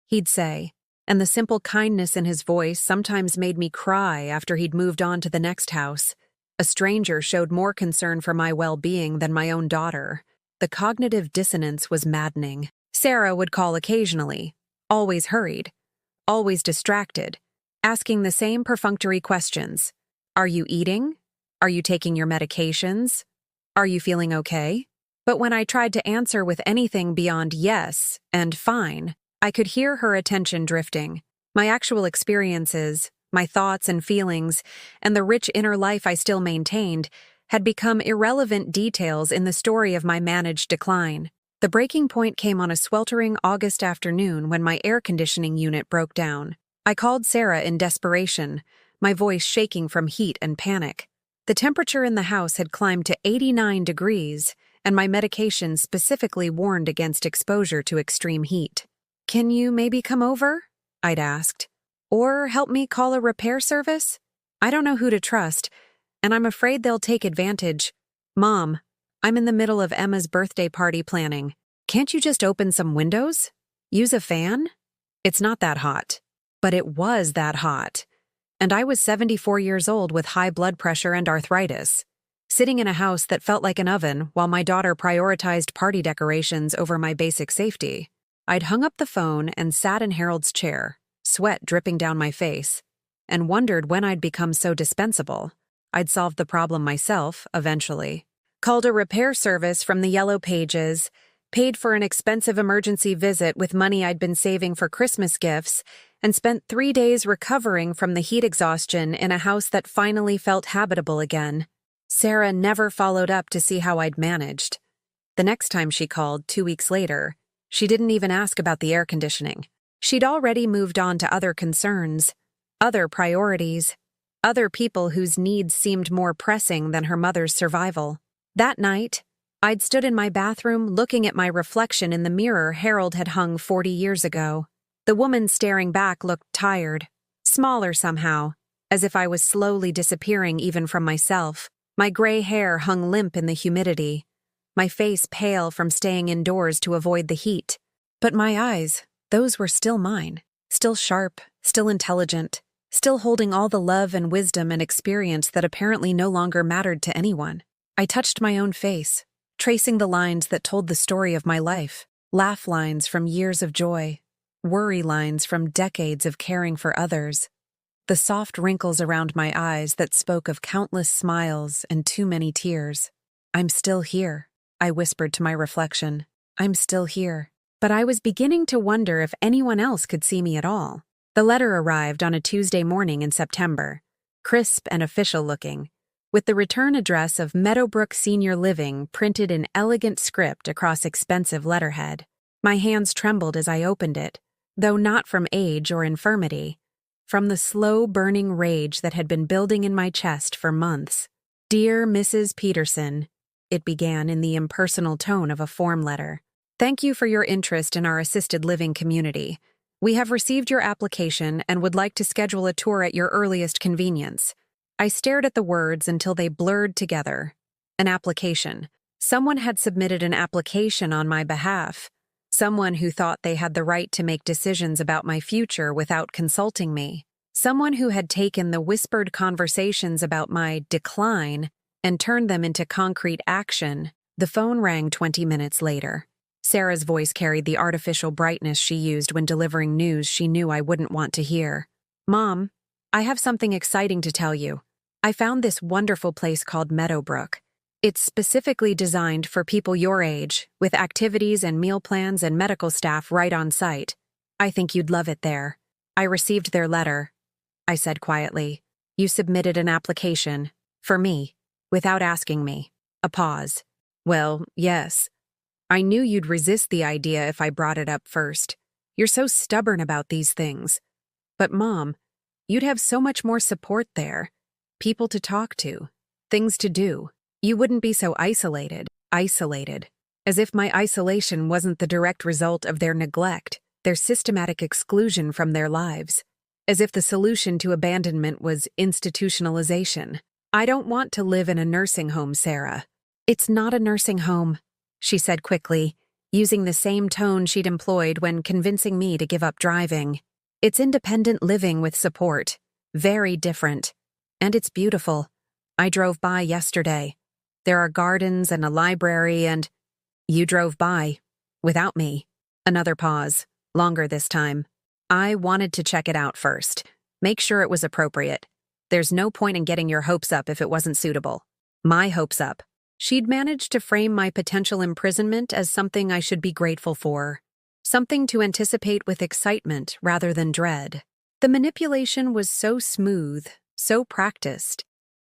he'd say, and the simple kindness in his voice sometimes made me cry after he'd moved on to the next house. A stranger showed more concern for my well-being than my own daughter. The cognitive dissonance was maddening. Sarah would call occasionally, always hurried, always distracted, asking the same perfunctory questions. "Are you eating? Are you taking your medications? Are you feeling okay?" But when I tried to answer with anything beyond yes and fine, I could hear her attention drifting. My actual experiences, my thoughts and feelings, and the rich inner life I still maintained had become irrelevant details in the story of my managed decline. The breaking point came on a sweltering August afternoon when my air conditioning unit broke down. I called Sarah in desperation, my voice shaking from heat and panic. The temperature in the house had climbed to 89 degrees, and my medication specifically warned against exposure to extreme heat. "Can you maybe come over?" I'd asked. "Or help me call a repair service? I don't know who to trust, and I'm afraid they'll take advantage." "Mom, I'm in the middle of Emma's birthday party planning. Can't you just open some windows? Use a fan? It's not that hot." But it was that hot. And I was 74 years old with high blood pressure and arthritis, sitting in a house that felt like an oven while my daughter prioritized party decorations over my basic safety. I'd hung up the phone and sat in Harold's chair, sweat dripping down my face, and wondered when I'd become so dispensable. I'd solved the problem myself, eventually. Called a repair service from the Yellow Pages, paid for an expensive emergency visit with money I'd been saving for Christmas gifts, and spent 3 days recovering from the heat exhaustion in a house that finally felt habitable again. Sarah never followed up to see how I'd managed. The next time she called, 2 weeks later, she didn't even ask about the air conditioning. She'd already moved on to other concerns, other priorities, other people whose needs seemed more pressing than her mother's survival. That night, I'd stood in my bathroom looking at my reflection in the mirror Harold had hung 40 years ago. The woman staring back looked tired, smaller somehow, as if I was slowly disappearing even from myself. My gray hair hung limp in the humidity, my face pale from staying indoors to avoid the heat. But my eyes, those were still mine, still sharp, still intelligent, still holding all the love and wisdom and experience that apparently no longer mattered to anyone. I touched my own face, tracing the lines that told the story of my life, laugh lines from years of joy, worry lines from decades of caring for others, the soft wrinkles around my eyes that spoke of countless smiles and too many tears. "I'm still here," I whispered to my reflection. "I'm still here." But I was beginning to wonder if anyone else could see me at all. The letter arrived on a Tuesday morning in September, crisp and official-looking, with the return address of Meadowbrook Senior Living printed in elegant script across expensive letterhead. My hands trembled as I opened it, though not from age or infirmity, from the slow-burning rage that had been building in my chest for months. "Dear Mrs. Peterson," it began in the impersonal tone of a form letter. "Thank you for your interest in our assisted living community. We have received your application and would like to schedule a tour at your earliest convenience." I stared at the words until they blurred together. An application. Someone had submitted an application on my behalf. Someone who thought they had the right to make decisions about my future without consulting me. Someone who had taken the whispered conversations about my decline and turned them into concrete action. The phone rang 20 minutes later. Sarah's voice carried the artificial brightness she used when delivering news she knew I wouldn't want to hear. "Mom, I have something exciting to tell you. I found this wonderful place called Meadowbrook. It's specifically designed for people your age, with activities and meal plans and medical staff right on site. I think you'd love it there. I received their letter, I said quietly. You submitted an application. For me. Without asking me. A pause. Well, yes. I knew you'd resist the idea if I brought it up first. You're so stubborn about these things. But Mom, you'd have so much more support there. People to talk to. Things to do. You wouldn't be so isolated. As if my isolation wasn't the direct result of their neglect, their systematic exclusion from their lives. As if the solution to abandonment was institutionalization. I don't want to live in a nursing home, Sarah. It's not a nursing home, she said quickly, using the same tone she'd employed when convincing me to give up driving. It's independent living with support. Very different. And it's beautiful. I drove by yesterday. There are gardens and a library and… You drove by. Without me. Another pause. Longer this time. I wanted to check it out first. Make sure it was appropriate. There's no point in getting your hopes up if it wasn't suitable. My hopes up. She'd managed to frame my potential imprisonment as something I should be grateful for. Something to anticipate with excitement rather than dread. The manipulation was so smooth, so practiced,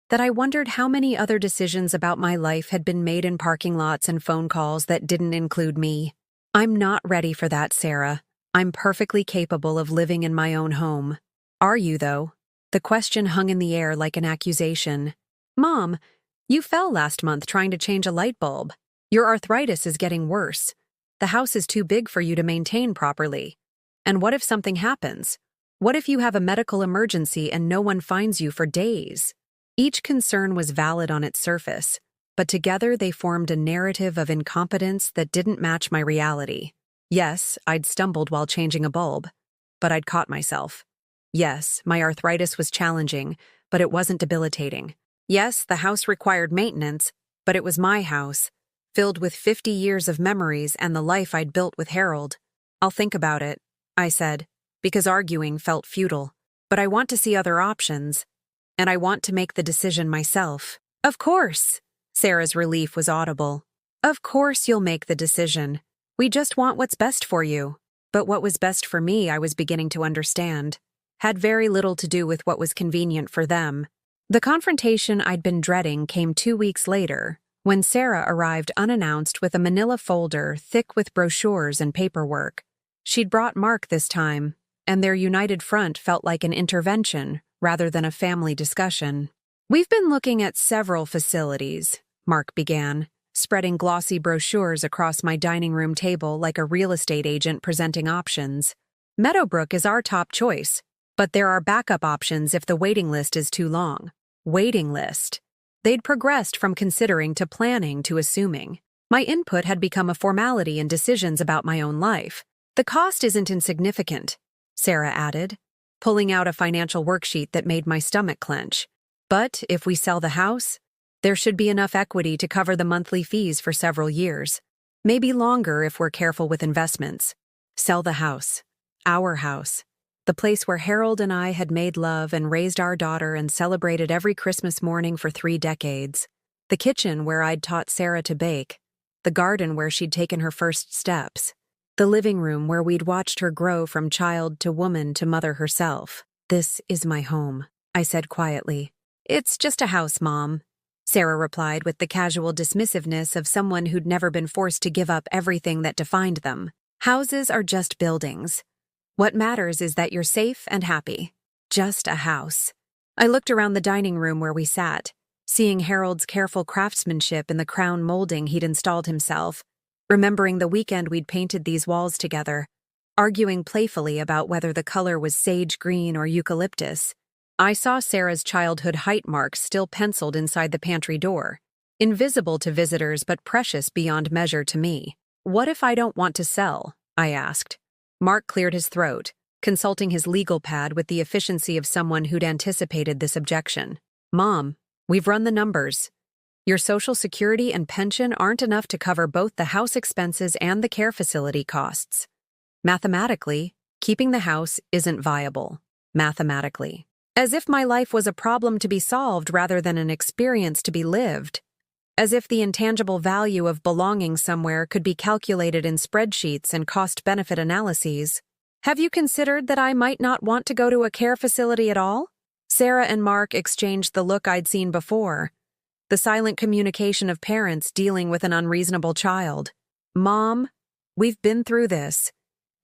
that I wondered how many other decisions about my life had been made in parking lots and phone calls that didn't include me. I'm not ready for that, Sarah. I'm perfectly capable of living in my own home. Are you, though? The question hung in the air like an accusation. Mom, you fell last month trying to change a light bulb. Your arthritis is getting worse. The house is too big for you to maintain properly. And what if something happens? What if you have a medical emergency and no one finds you for days? Each concern was valid on its surface, but together they formed a narrative of incompetence that didn't match my reality. Yes, I'd stumbled while changing a bulb, but I'd caught myself. Yes, my arthritis was challenging, but it wasn't debilitating. Yes, the house required maintenance, but it was my house, filled with 50 years of memories and the life I'd built with Harold. I'll think about it, I said, because arguing felt futile. But I want to see other options. And I want to make the decision myself. Of course! Sarah's relief was audible. Of course you'll make the decision. We just want what's best for you. But what was best for me, I was beginning to understand, had very little to do with what was convenient for them. The confrontation I'd been dreading came 2 weeks later, when Sarah arrived unannounced with a manila folder thick with brochures and paperwork. She'd brought Mark this time, and their united front felt like an intervention rather than a family discussion. We've been looking at several facilities, Mark began, spreading glossy brochures across my dining room table like a real estate agent presenting options. Meadowbrook is our top choice, but there are backup options if the waiting list is too long. Waiting list. They'd progressed from considering to planning to assuming. My input had become a formality in decisions about my own life. The cost isn't insignificant, Sarah added, pulling out a financial worksheet that made my stomach clench. But if we sell the house, there should be enough equity to cover the monthly fees for several years. Maybe longer if we're careful with investments. Sell the house. Our house. The place where Harold and I had made love and raised our daughter and celebrated every Christmas morning for 3 decades. The kitchen where I'd taught Sarah to bake. The garden where she'd taken her first steps. The living room where we'd watched her grow from child to woman to mother herself. This is my home, I said quietly. It's just a house, Mom, Sarah replied with the casual dismissiveness of someone who'd never been forced to give up everything that defined them. Houses are just buildings. What matters is that you're safe and happy. Just a house. I looked around the dining room where we sat, seeing Harold's careful craftsmanship in the crown molding he'd installed himself, remembering the weekend we'd painted these walls together, arguing playfully about whether the color was sage green or eucalyptus. I saw Sarah's childhood height marks still penciled inside the pantry door, invisible to visitors but precious beyond measure to me. What if I don't want to sell? I asked. Mark cleared his throat, consulting his legal pad with the efficiency of someone who'd anticipated this objection. Mom, we've run the numbers. Your Social Security and pension aren't enough to cover both the house expenses and the care facility costs. Mathematically, keeping the house isn't viable. Mathematically. As if my life was a problem to be solved rather than an experience to be lived. as if the intangible value of belonging somewhere could be calculated in spreadsheets and cost-benefit analyses. Have you considered that I might not want to go to a care facility at all? Sarah and Mark exchanged the look I'd seen before, the silent communication of parents dealing with an unreasonable child. Mom, we've been through this.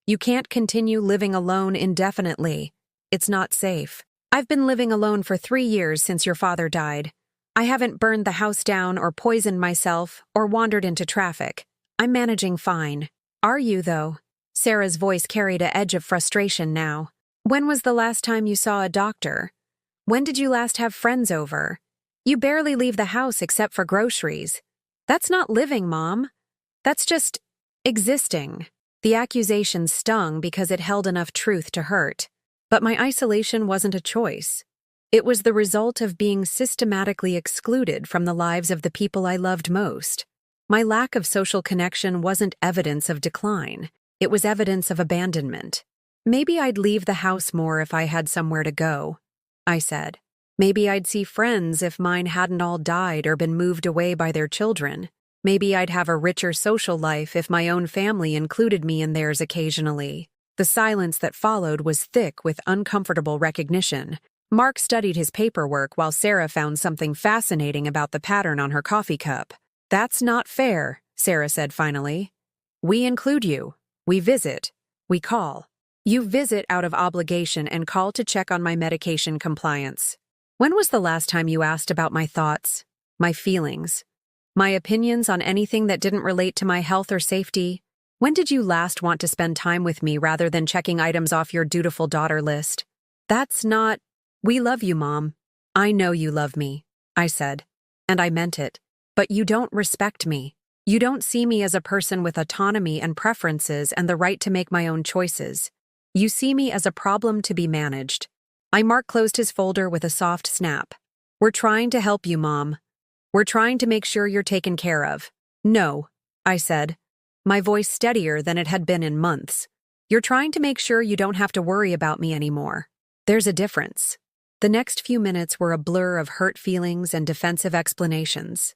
You can't continue living alone indefinitely. It's not safe. I've been living alone for 3 years since your father died. I haven't burned the house down or poisoned myself or wandered into traffic. I'm managing fine. Are you, though? Sarah's voice carried an edge of frustration now. When was the last time you saw a doctor? When did you last have friends over? You barely leave the house except for groceries. That's not living, Mom. That's just existing. The accusation stung because it held enough truth to hurt. But my isolation wasn't a choice. It was the result of being systematically excluded from the lives of the people I loved most. My lack of social connection wasn't evidence of decline. It was evidence of abandonment. Maybe I'd leave the house more if I had somewhere to go, I said. Maybe I'd see friends if mine hadn't all died or been moved away by their children. Maybe I'd have a richer social life if my own family included me in theirs occasionally. The silence that followed was thick with uncomfortable recognition. Mark studied his paperwork while Sarah found something fascinating about the pattern on her coffee cup. That's not fair, Sarah said finally. We include you. We visit. We call. You visit out of obligation and call to check on my medication compliance. When was the last time you asked about my thoughts, my feelings, my opinions on anything that didn't relate to my health or safety? When did you last want to spend time with me rather than checking items off your dutiful daughter list? That's not... We love you, Mom. I know you love me, I said. And I meant it. But you don't respect me. You don't see me as a person with autonomy and preferences and the right to make my own choices. You see me as a problem to be managed. Mark closed his folder with a soft snap. We're trying to help you, Mom. We're trying to make sure you're taken care of. No, I said, my voice steadier than it had been in months. You're trying to make sure you don't have to worry about me anymore. There's a difference. The next few minutes were a blur of hurt feelings and defensive explanations.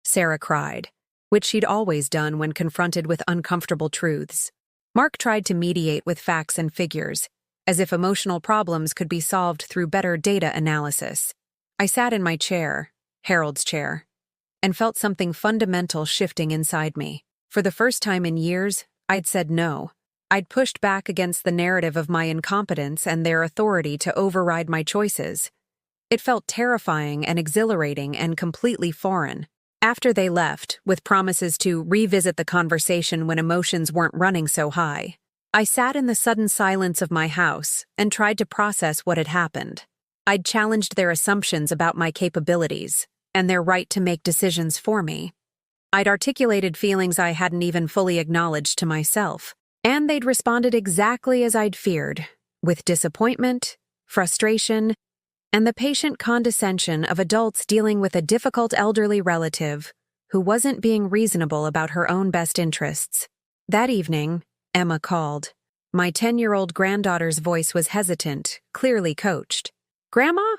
Sarah cried, which she'd always done when confronted with uncomfortable truths. Mark tried to mediate with facts and figures, as if emotional problems could be solved through better data analysis. I sat in my chair, Harold's chair, and felt something fundamental shifting inside me. For the first time in years, I'd said no. I'd pushed back against the narrative of my incompetence and their authority to override my choices. It felt terrifying and exhilarating and completely foreign. After they left, with promises to revisit the conversation when emotions weren't running so high, I sat in the sudden silence of my house and tried to process what had happened. I'd challenged their assumptions about my capabilities and their right to make decisions for me. I'd articulated feelings I hadn't even fully acknowledged to myself. And they'd responded exactly as I'd feared, with disappointment, frustration, and the patient condescension of adults dealing with a difficult elderly relative who wasn't being reasonable about her own best interests. That evening, Emma called. My 10-year-old granddaughter's voice was hesitant, clearly coached. Grandma?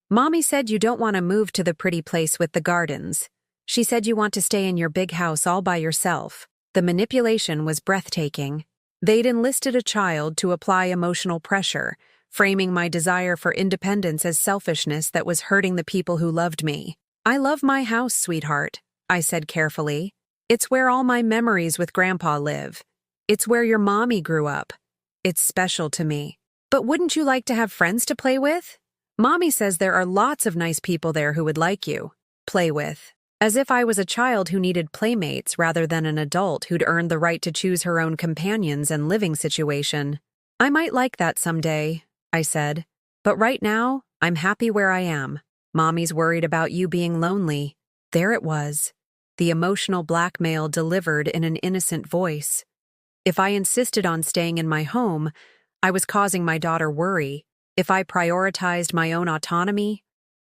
Mommy said you don't want to move to the pretty place with the gardens. She said you want to stay in your big house all by yourself. The manipulation was breathtaking. They'd enlisted a child to apply emotional pressure, framing my desire for independence as selfishness that was hurting the people who loved me. I love my house, sweetheart, I said carefully. It's where all my memories with Grandpa live. It's where your mommy grew up. It's special to me. But wouldn't you like to have friends to play with? Mommy says there are lots of nice people there who would like you. Play with. As if I was a child who needed playmates rather than an adult who'd earned the right to choose her own companions and living situation. I might like that someday, I said. But right now, I'm happy where I am. Mommy's worried about you being lonely. There it was. The emotional blackmail delivered in an innocent voice. If I insisted on staying in my home, I was causing my daughter worry. If I prioritized my own autonomy,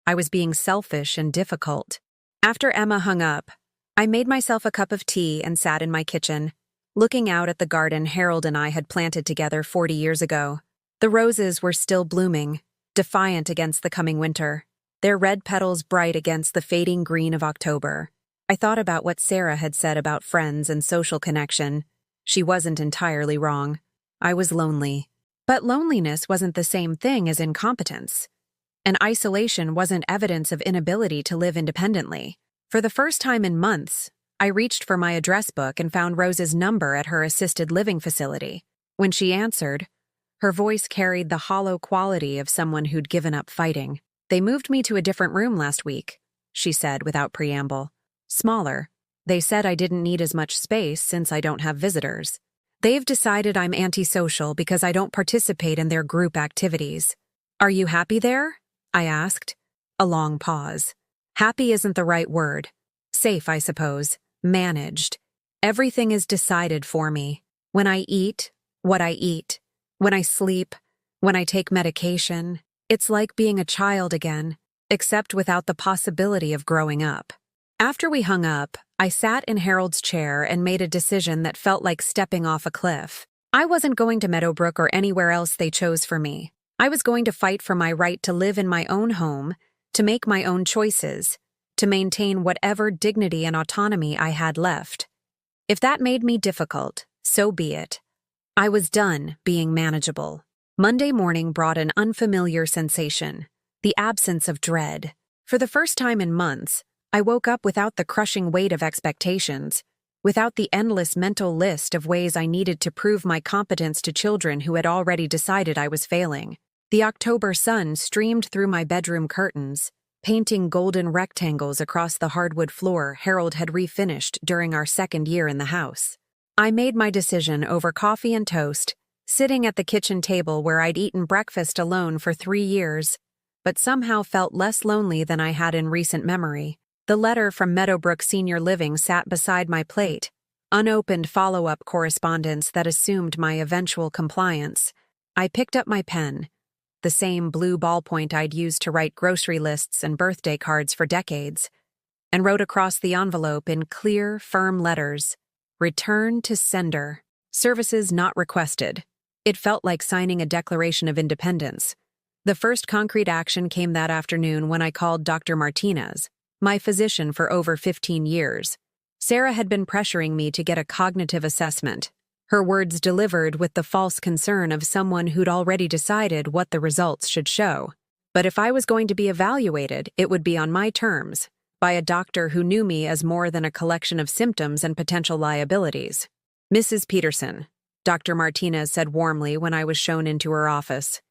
I was being selfish and difficult. After Emma hung up, I made myself a cup of tea and sat in my kitchen, looking out at the garden Harold and I had planted together 40 years ago. The roses were still blooming, defiant against the coming winter, their red petals bright against the fading green of October. I thought about what Sarah had said about friends and social connection. She wasn't entirely wrong. I was lonely. But loneliness wasn't the same thing as incompetence. And isolation wasn't evidence of inability to live independently. For the first time in months, I reached for my address book and found Rose's number at her assisted living facility. When she answered, her voice carried the hollow quality of someone who'd given up fighting. "They moved me to a different room last week," she said without preamble. "Smaller. They said I didn't need as much space since I don't have visitors. They've decided I'm antisocial because I don't participate in their group activities." "Are you happy there?" I asked. A long pause. Happy isn't the right word. Safe, I suppose. Managed. Everything is decided for me. When I eat, what I eat. When I sleep, when I take medication. It's like being a child again, except without the possibility of growing up. After we hung up, I sat in Harold's chair and made a decision that felt like stepping off a cliff. I wasn't going to Meadowbrook or anywhere else they chose for me. I was going to fight for my right to live in my own home, to make my own choices, to maintain whatever dignity and autonomy I had left. If that made me difficult, so be it. I was done being manageable. Monday morning brought an unfamiliar sensation, the absence of dread. For the first time in months, I woke up without the crushing weight of expectations, without the endless mental list of ways I needed to prove my competence to children who had already decided I was failing. The October sun streamed through my bedroom curtains, painting golden rectangles across the hardwood floor Harold had refinished during our second year in the house. I made my decision over coffee and toast, sitting at the kitchen table where I'd eaten breakfast alone for 3 years, but somehow felt less lonely than I had in recent memory. The letter from Meadowbrook Senior Living sat beside my plate, unopened follow-up correspondence that assumed my eventual compliance. I picked up my pen, the same blue ballpoint I'd used to write grocery lists and birthday cards for decades, and wrote across the envelope in clear, firm letters, "Return to sender. Services not requested." It felt like signing a declaration of independence. The first concrete action came that afternoon when I called Dr. Martinez, my physician for over 15 years. Sarah had been pressuring me to get a cognitive assessment, her words delivered with the false concern of someone who'd already decided what the results should show. But if I was going to be evaluated, it would be on my terms, by a doctor who knew me as more than a collection of symptoms and potential liabilities. "Mrs. Peterson," Dr. Martinez said warmly when I was shown into her office.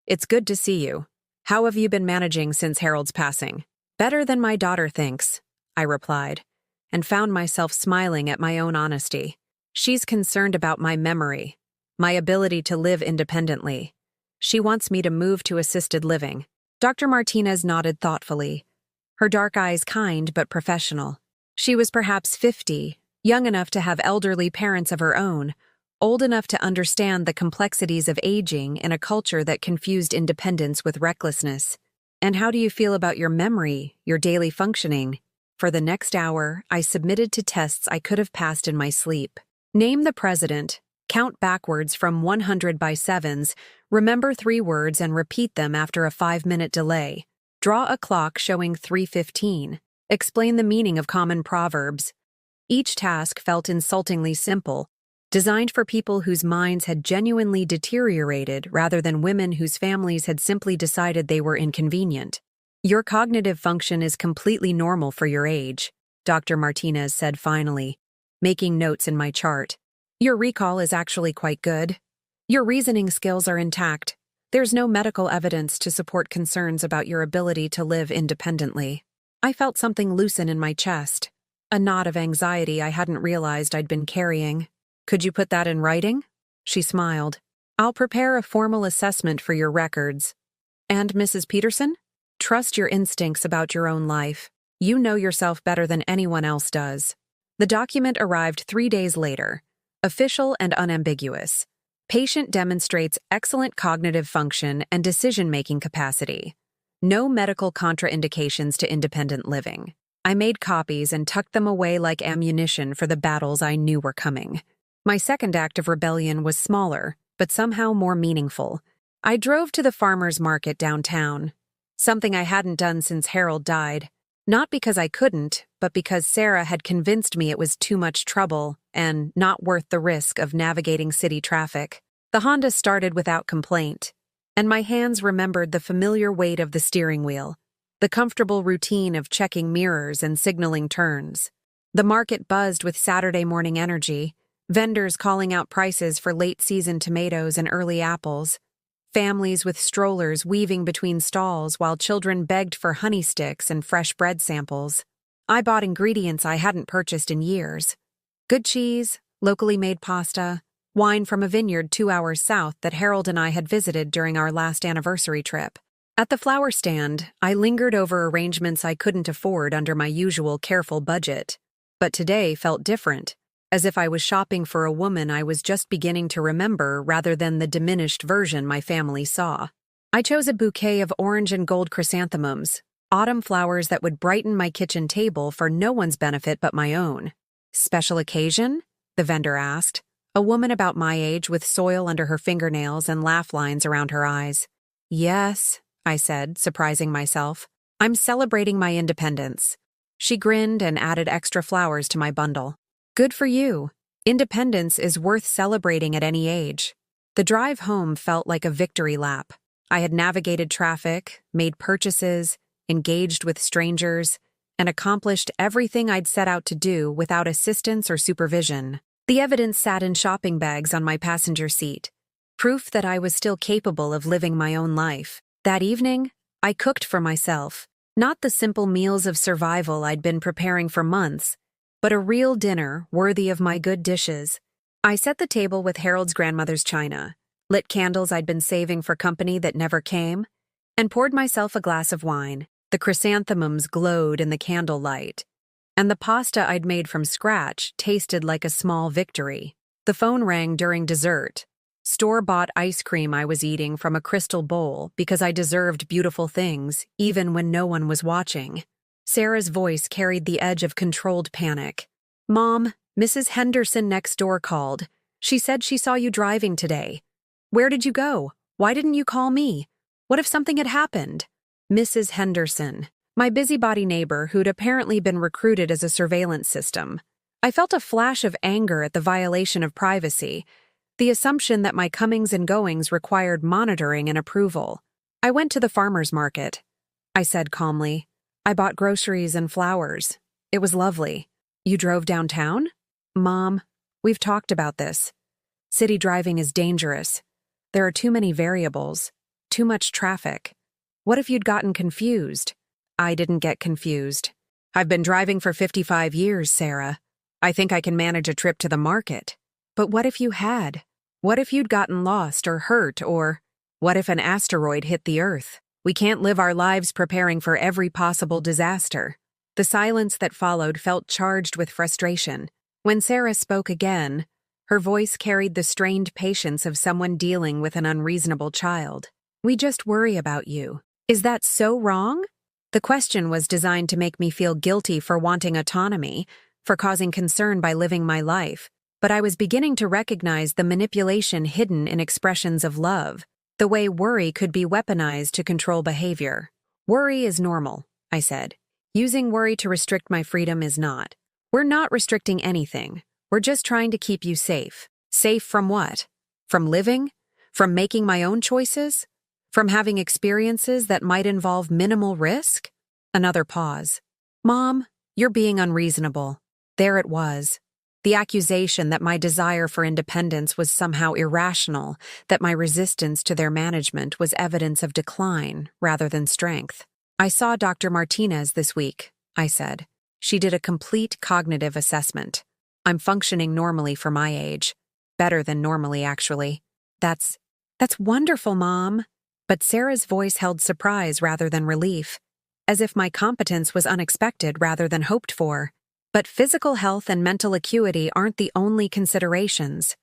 "It's good to see you. How have you been managing since Harold's passing?" "Better than my daughter thinks," I replied, and found myself smiling at my own honesty. She's concerned about my memory, my ability to live independently. She wants me to move to assisted living. Dr. Martinez nodded thoughtfully, her dark eyes kind but professional. She was perhaps 50, young enough to have elderly parents of her own, old enough to understand the complexities of aging in a culture that confused independence with recklessness. "And how do you feel about your memory, your daily functioning?" For the next hour, I submitted to tests I could have passed in my sleep. Name the president, count backwards from 100 by sevens, remember 3 words and repeat them after a 5-minute delay. Draw a clock showing 3:15. Explain the meaning of common proverbs. Each task felt insultingly simple, designed for people whose minds had genuinely deteriorated rather than women whose families had simply decided they were inconvenient. "Your cognitive function is completely normal for your age," Dr. Martinez said finally, making notes in my chart. "Your recall is actually quite good. Your reasoning skills are intact. There's no medical evidence to support concerns about your ability to live independently." I felt something loosen in my chest, a knot of anxiety I hadn't realized I'd been carrying. "Could you put that in writing?" She smiled. "I'll prepare a formal assessment for your records. And Mrs. Peterson? Trust your instincts about your own life. You know yourself better than anyone else does." The document arrived 3 days later, official and unambiguous. Patient demonstrates excellent cognitive function and decision-making capacity. No medical contraindications to independent living. I made copies and tucked them away like ammunition for the battles I knew were coming. My second act of rebellion was smaller, but somehow more meaningful. I drove to the farmer's market downtown, something I hadn't done since Harold died. Not because I couldn't, but because Sarah had convinced me it was too much trouble and not worth the risk of navigating city traffic. The Honda started without complaint, and my hands remembered the familiar weight of the steering wheel, the comfortable routine of checking mirrors and signaling turns. The market buzzed with Saturday morning energy, vendors calling out prices for late-season tomatoes and early apples, families with strollers weaving between stalls while children begged for honey sticks and fresh bread samples. I bought ingredients I hadn't purchased in years. Good cheese, locally made pasta, wine from a vineyard 2 hours south that Harold and I had visited during our last anniversary trip. At the flower stand, I lingered over arrangements I couldn't afford under my usual careful budget. But today felt different, as if I was shopping for a woman I was just beginning to remember rather than the diminished version my family saw. I chose a bouquet of orange and gold chrysanthemums, autumn flowers that would brighten my kitchen table for no one's benefit but my own. Special occasion? The vendor asked, a woman about my age with soil under her fingernails and laugh lines around her eyes. Yes, I said, surprising myself. I'm celebrating my independence. She grinned and added extra flowers to my bundle. Good for you. Independence is worth celebrating at any age. The drive home felt like a victory lap. I had navigated traffic, made purchases, engaged with strangers, and accomplished everything I'd set out to do without assistance or supervision. The evidence sat in shopping bags on my passenger seat, proof that I was still capable of living my own life. That evening, I cooked for myself, not the simple meals of survival I'd been preparing for months, but a real dinner worthy of my good dishes. I set the table with Harold's grandmother's china, lit candles I'd been saving for company that never came, and poured myself a glass of wine. The chrysanthemums glowed in the candlelight, and the pasta I'd made from scratch tasted like a small victory. The phone rang during dessert. Store-bought ice cream I was eating from a crystal bowl because I deserved beautiful things, even when no one was watching. Sarah's voice carried the edge of controlled panic. Mom, Mrs. Henderson next door called. She said she saw you driving today. Where did you go? Why didn't you call me? What if something had happened? Mrs. Henderson, my busybody neighbor who'd apparently been recruited as a surveillance system. I felt a flash of anger at the violation of privacy, the assumption that my comings and goings required monitoring and approval. I went to the farmer's market, I said calmly. I bought groceries and flowers. It was lovely. You drove downtown? Mom, we've talked about this. City driving is dangerous. There are too many variables, too much traffic. What if you'd gotten confused? I didn't get confused. I've been driving for 55 years, Sarah. I think I can manage a trip to the market. But what if you had? What if you'd gotten lost or hurt, or what if an asteroid hit the Earth? We can't live our lives preparing for every possible disaster. The silence that followed felt charged with frustration. When Sarah spoke again, her voice carried the strained patience of someone dealing with an unreasonable child. We just worry about you. Is that so wrong? The question was designed to make me feel guilty for wanting autonomy, for causing concern by living my life. But I was beginning to recognize the manipulation hidden in expressions of love, the way worry could be weaponized to control behavior. Worry is normal, I said. Using worry to restrict my freedom is not. We're not restricting anything. We're just trying to keep you safe. Safe from what? From living? From making my own choices? From having experiences that might involve minimal risk? Another pause. Mom, you're being unreasonable. There it was. The accusation that my desire for independence was somehow irrational, that my resistance to their management was evidence of decline rather than strength. I saw Dr. Martinez this week, I said. She did a complete cognitive assessment. I'm functioning normally for my age. Better than normally, actually. That's wonderful, Mom. But Sarah's voice held surprise rather than relief, as if my competence was unexpected rather than hoped for. But physical health and mental acuity aren't the only considerations.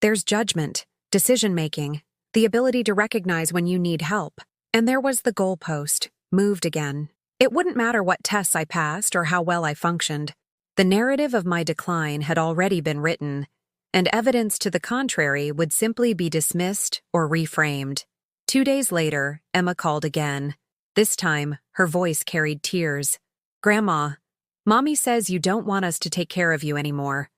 There's judgment, decision-making, the ability to recognize when you need help. And there was the goalpost, moved again. It wouldn't matter what tests I passed or how well I functioned. The narrative of my decline had already been written, and evidence to the contrary would simply be dismissed or reframed. 2 days later, Emma called again. This time, her voice carried tears. Grandma, Mommy says you don't want us to take care of you anymore.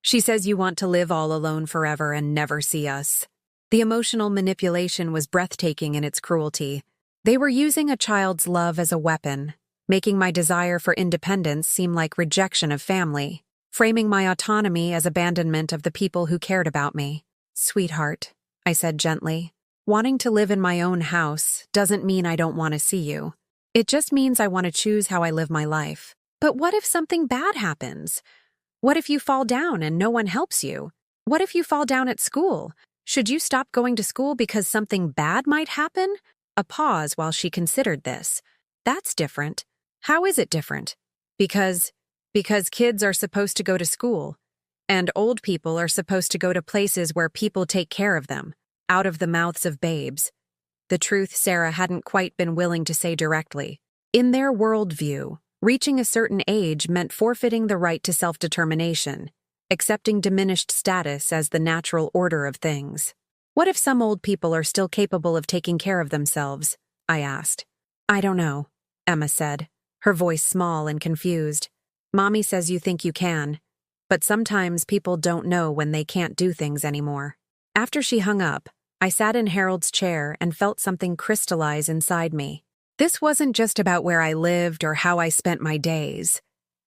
She says you want to live all alone forever and never see us. The emotional manipulation was breathtaking in its cruelty. They were using a child's love as a weapon, making my desire for independence seem like rejection of family, framing my autonomy as abandonment of the people who cared about me. Sweetheart, I said gently, wanting to live in my own house doesn't mean I don't want to see you. It just means I want to choose how I live my life. But what if something bad happens? What if you fall down and no one helps you? What if you fall down at school? Should you stop going to school because something bad might happen? A pause while she considered this. That's different. How is it different? Because kids are supposed to go to school, and old people are supposed to go to places where people take care of them, out of the mouths of babes. The truth Sarah hadn't quite been willing to say directly. In their worldview, reaching a certain age meant forfeiting the right to self-determination, accepting diminished status as the natural order of things. What if some old people are still capable of taking care of themselves? I asked. I don't know, Emma said, her voice small and confused. Mommy says you think you can, but sometimes people don't know when they can't do things anymore. After she hung up, I sat in Harold's chair and felt something crystallize inside me. This wasn't just about where I lived or how I spent my days.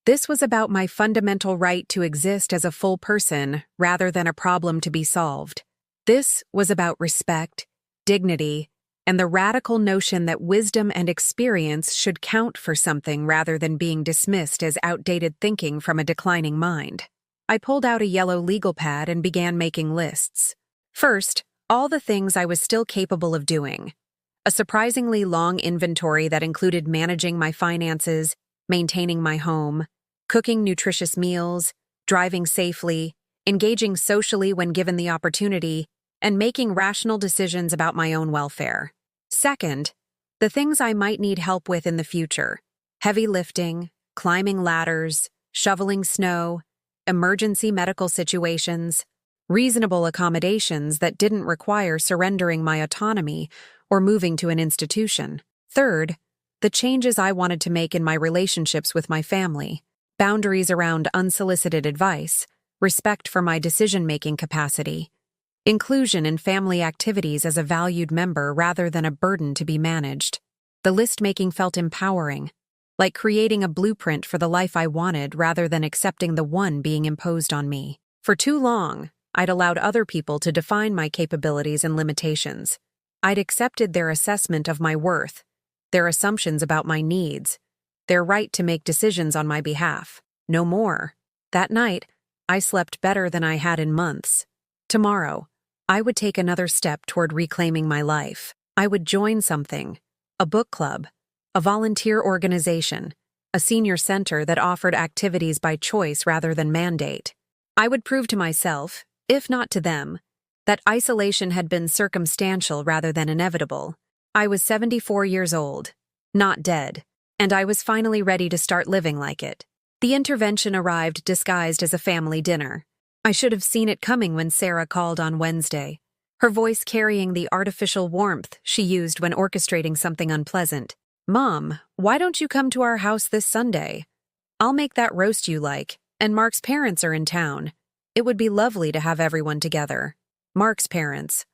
This was about my fundamental right to exist as a full person rather than a problem to be solved. This was about respect, dignity, and the radical notion that wisdom and experience should count for something rather than being dismissed as outdated thinking from a declining mind. I pulled out a yellow legal pad and began making lists. First, all the things I was still capable of doing. A surprisingly long inventory that included managing my finances, maintaining my home, cooking nutritious meals, driving safely, engaging socially when given the opportunity, and making rational decisions about my own welfare. Second, the things I might need help with in the future: heavy lifting, climbing ladders, shoveling snow, emergency medical situations, reasonable accommodations that didn't require surrendering my autonomy or moving to an institution. Third, the changes I wanted to make in my relationships with my family, boundaries around unsolicited advice, respect for my decision-making capacity, inclusion in family activities as a valued member rather than a burden to be managed. The list-making felt empowering, like creating a blueprint for the life I wanted rather than accepting the one being imposed on me. For too long, I'd allowed other people to define my capabilities and limitations. I'd accepted their assessment of my worth, their assumptions about my needs, their right to make decisions on my behalf. No more. That night, I slept better than I had in months. Tomorrow, I would take another step toward reclaiming my life. I would join something, a book club, a volunteer organization, a senior center that offered activities by choice rather than mandate. I would prove to myself, if not to them, that isolation had been circumstantial rather than inevitable. I was 74 years old, not dead, and I was finally ready to start living like it. The intervention arrived disguised as a family dinner. I should have seen it coming when Sarah called on Wednesday, her voice carrying the artificial warmth she used when orchestrating something unpleasant. Mom, why don't you come to our house this Sunday? I'll make that roast you like, and Mark's parents are in town. It would be lovely to have everyone together. Mark's parents,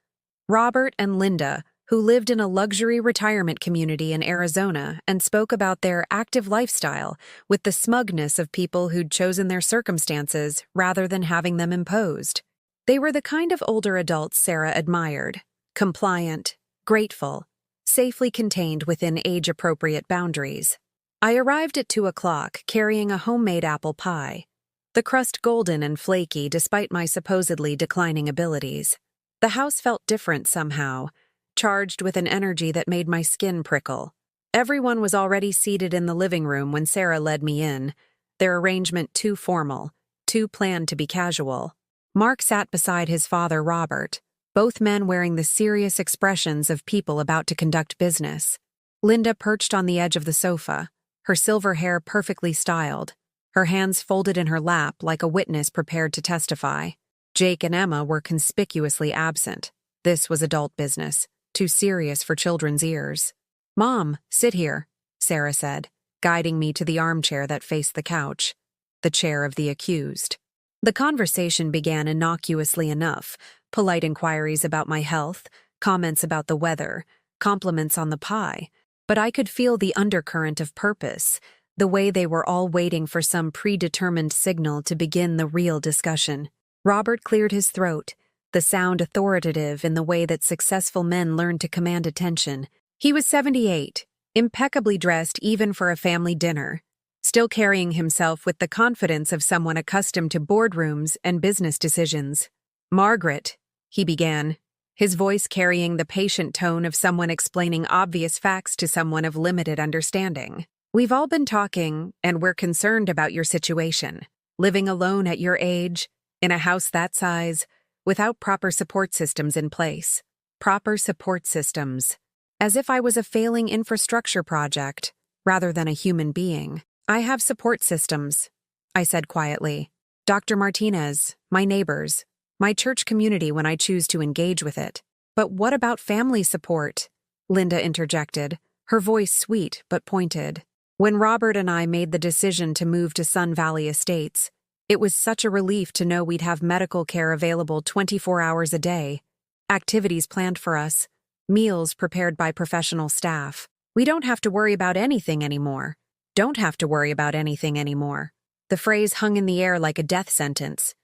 Robert and Linda, who lived in a luxury retirement community in Arizona and spoke about their active lifestyle with the smugness of people who'd chosen their circumstances rather than having them imposed. They were the kind of older adults Sarah admired, compliant, grateful, safely contained within age-appropriate boundaries. I arrived at 2 o'clock carrying a homemade apple pie, the crust golden and flaky despite my supposedly declining abilities. The house felt different somehow, charged with an energy that made my skin prickle. Everyone was already seated in the living room when Sarah led me in, their arrangement too formal, too planned to be casual. Mark sat beside his father, Robert, both men wearing the serious expressions of people about to conduct business. Linda perched on the edge of the sofa, her silver hair perfectly styled, her hands folded in her lap like a witness prepared to testify. Jake and Emma were conspicuously absent. This was adult business, too serious for children's ears. Mom, sit here, Sarah said, guiding me to the armchair that faced the couch, the chair of the accused. The conversation began innocuously enough, polite inquiries about my health, comments about the weather, compliments on the pie, but I could feel the undercurrent of purpose, the way they were all waiting for some predetermined signal to begin the real discussion. Robert cleared his throat, the sound authoritative in the way that successful men learn to command attention. He was 78, impeccably dressed even for a family dinner, still carrying himself with the confidence of someone accustomed to boardrooms and business decisions. "Margaret," he began, his voice carrying the patient tone of someone explaining obvious facts to someone of limited understanding. "We've all been talking, and we're concerned about your situation. Living alone at your age, in a house that size, without proper support systems in place. Proper support systems. As if I was a failing infrastructure project, rather than a human being. I have support systems," I said quietly. "Dr. Martinez, my neighbors, my church community when I choose to engage with it." "But what about family support?" Linda interjected, her voice sweet but pointed. When Robert and I made the decision to move to Sun Valley Estates, it was such a relief to know we'd have medical care available 24 hours a day, activities planned for us, meals prepared by professional staff. "We don't have to worry about anything anymore. Don't have to worry about anything anymore." The phrase hung in the air like a death sentence.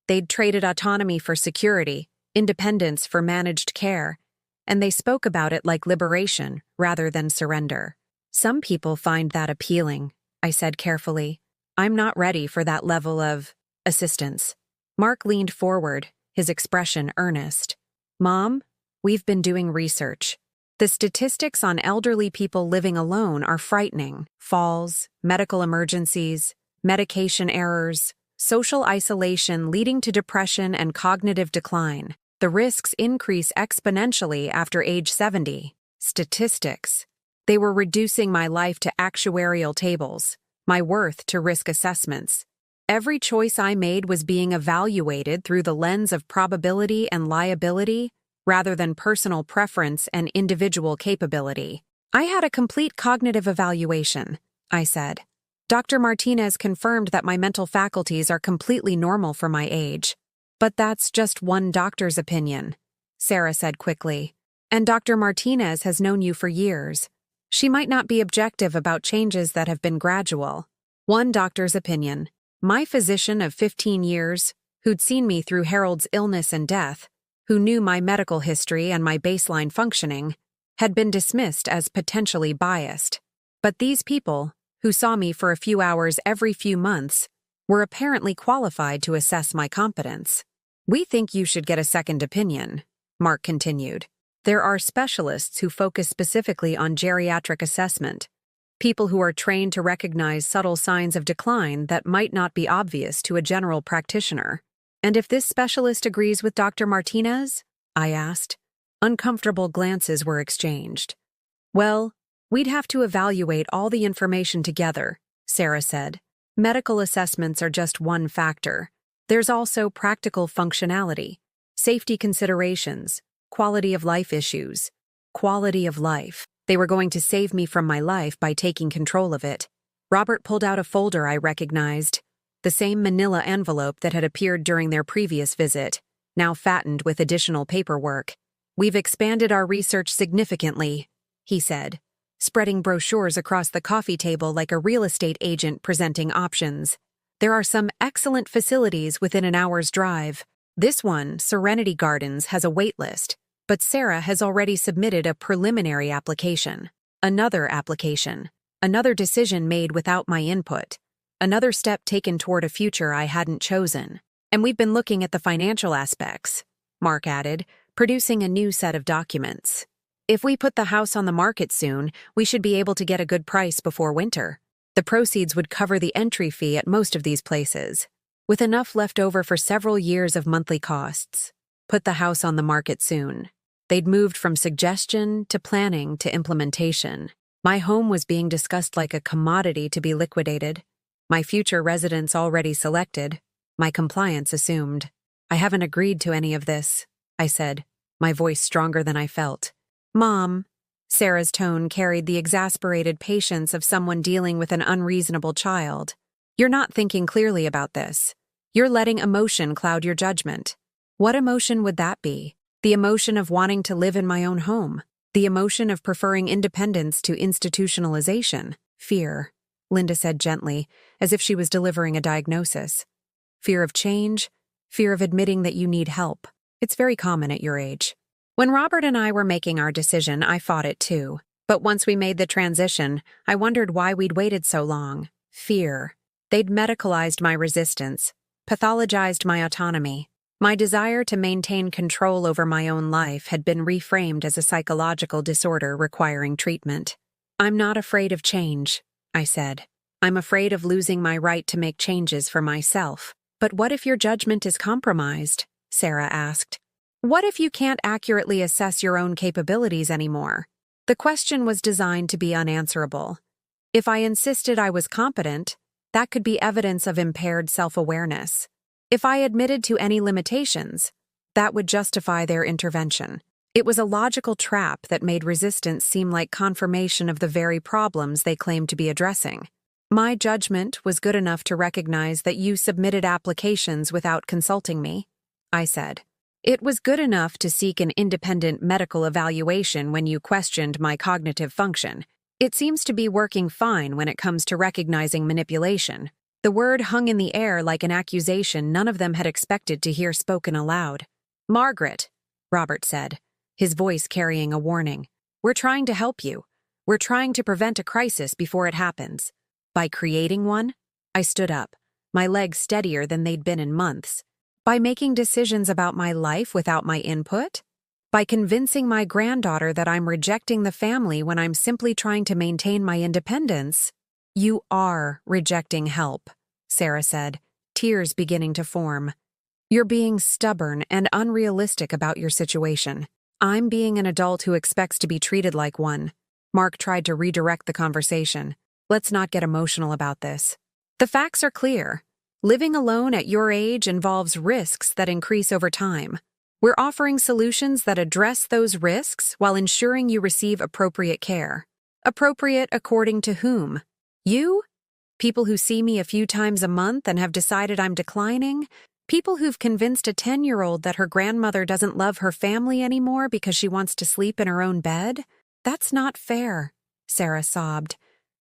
They'd traded autonomy for security, independence for managed care, and they spoke about it like liberation rather than surrender. "Some people find that appealing," I said carefully. "I'm not ready for that level of assistance." Mark leaned forward, his expression earnest. "Mom, we've been doing research. The statistics on elderly people living alone are frightening. Falls, medical emergencies, medication errors, social isolation leading to depression and cognitive decline. The risks increase exponentially after age 70. Statistics. They were reducing my life to actuarial tables, my worth to risk assessments. Every choice I made was being evaluated through the lens of probability and liability rather than personal preference and individual capability. I had a complete cognitive evaluation," I said. "Dr. Martinez confirmed that my mental faculties are completely normal for my age. But that's just one doctor's opinion," Sarah said quickly. "And Dr. Martinez has known you for years. She might not be objective about changes that have been gradual." One doctor's opinion. My physician of 15 years, who'd seen me through Harold's illness and death, who knew my medical history and my baseline functioning, had been dismissed as potentially biased. But these people, who saw me for a few hours every few months, were apparently qualified to assess my competence. "We think you should get a second opinion," Mark continued. "There are specialists who focus specifically on geriatric assessment, people who are trained to recognize subtle signs of decline that might not be obvious to a general practitioner. And if this specialist agrees with Dr. Martinez?" I asked. Uncomfortable glances were exchanged. "Well, we'd have to evaluate all the information together," Sarah said. "Medical assessments are just one factor. There's also practical functionality, safety considerations, quality of life issues. Quality of life. They were going to save me from my life by taking control of it." Robert pulled out a folder I recognized, the same manila envelope that had appeared during their previous visit, now fattened with additional paperwork. "We've expanded our research significantly," he said, spreading brochures across the coffee table like a real estate agent presenting options. "There are some excellent facilities within an hour's drive. This one, Serenity Gardens, has a wait list, but Sarah has already submitted a preliminary application. Another application. Another decision made without my input. Another step taken toward a future I hadn't chosen. And we've been looking at the financial aspects," Mark added, producing a new set of documents. "If we put the house on the market soon, we should be able to get a good price before winter. The proceeds would cover the entry fee at most of these places, with enough left over for several years of monthly costs. Put the house on the market soon." They'd moved from suggestion to planning to implementation. My home was being discussed like a commodity to be liquidated. My future residence already selected. My compliance assumed. "I haven't agreed to any of this," I said, my voice stronger than I felt. "Mom, Sarah's tone carried the exasperated patience of someone dealing with an unreasonable child. "You're not thinking clearly about this. You're letting emotion cloud your judgment." "What emotion would that be?" "The emotion of wanting to live in my own home. The emotion of preferring independence to institutionalization." "Fear," Linda said gently, as if she was delivering a diagnosis. "Fear of change, fear of admitting that you need help. It's very common at your age." When Robert and I were making our decision, I fought it too. But once we made the transition, I wondered why we'd waited so long. Fear. They'd medicalized my resistance, pathologized my autonomy. My desire to maintain control over my own life had been reframed as a psychological disorder requiring treatment. "I'm not afraid of change," I said. "I'm afraid of losing my right to make changes for myself." "But what if your judgment is compromised?" Sarah asked. "What if you can't accurately assess your own capabilities anymore?" The question was designed to be unanswerable. If I insisted I was competent, that could be evidence of impaired self-awareness. If I admitted to any limitations, that would justify their intervention. It was a logical trap that made resistance seem like confirmation of the very problems they claimed to be addressing. "My judgment was good enough to recognize that you submitted applications without consulting me," I said. "It was good enough to seek an independent medical evaluation when you questioned my cognitive function. It seems to be working fine when it comes to recognizing manipulation." The word hung in the air like an accusation none of them had expected to hear spoken aloud. "Margaret," Robert said, his voice carrying a warning, "we're trying to help you. We're trying to prevent a crisis before it happens." "By creating one?" I stood up, my legs steadier than they'd been in months. "By making decisions about my life without my input? By convincing my granddaughter that I'm rejecting the family when I'm simply trying to maintain my independence?" "You are rejecting help," Sarah said, tears beginning to form. "You're being stubborn and unrealistic about your situation. I'm being an adult who expects to be treated like one." Mark tried to redirect the conversation. "Let's not get emotional about this. The facts are clear. Living alone at your age involves risks that increase over time. We're offering solutions that address those risks while ensuring you receive appropriate care. Appropriate according to whom? You? People who see me a few times a month and have decided I'm declining? People who've convinced a 10-year-old that her grandmother doesn't love her family anymore because she wants to sleep in her own bed? That's not fair," Sarah sobbed.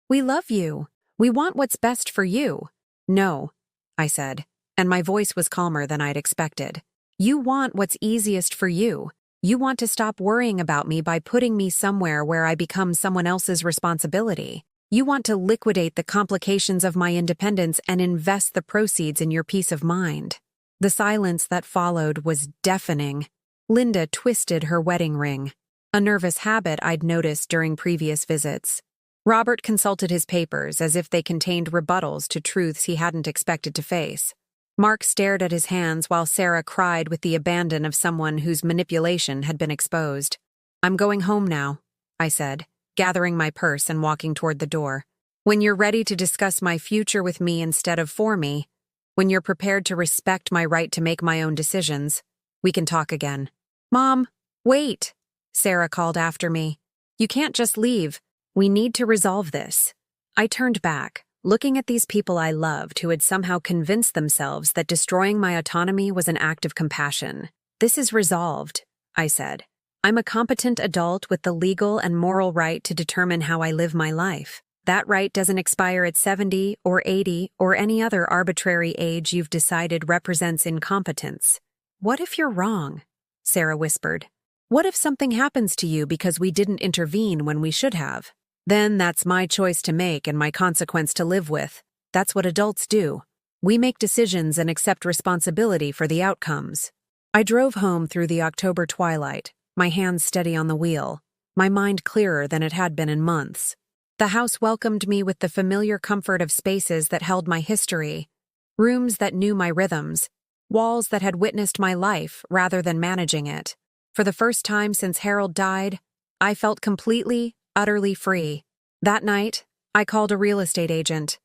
"We love you. We want what's best for you." "No," I said, and my voice was calmer than I'd expected. "You want what's easiest for you. You want to stop worrying about me by putting me somewhere where I become someone else's responsibility. You want to liquidate the complications of my independence and invest the proceeds in your peace of mind." The silence that followed was deafening. Linda twisted her wedding ring, a nervous habit I'd noticed during previous visits. Robert consulted his papers as if they contained rebuttals to truths he hadn't expected to face. Mark stared at his hands while Sarah cried with the abandon of someone whose manipulation had been exposed. "I'm going home now," I said, gathering my purse and walking toward the door. "When you're ready to discuss my future with me instead of for me, when you're prepared to respect my right to make my own decisions, we can talk again." "Mom, wait," Sarah called after me. "You can't just leave. We need to resolve this." I turned back, looking at these people I loved who had somehow convinced themselves that destroying my autonomy was an act of compassion. "This is resolved," I said. "I'm a competent adult with the legal and moral right to determine how I live my life. That right doesn't expire at 70 or 80 or any other arbitrary age you've decided represents incompetence." "What if you're wrong?" Sarah whispered. "What if something happens to you because we didn't intervene when we should have? Then that's my choice to make and my consequence to live with. That's what adults do. We make decisions and accept responsibility for the outcomes." I drove home through the October twilight, my hands steady on the wheel, my mind clearer than it had been in months. The house welcomed me with the familiar comfort of spaces that held my history, rooms that knew my rhythms, walls that had witnessed my life rather than managing it. For the first time since Harold died, I felt completely, utterly free. That night, I called a real estate agent,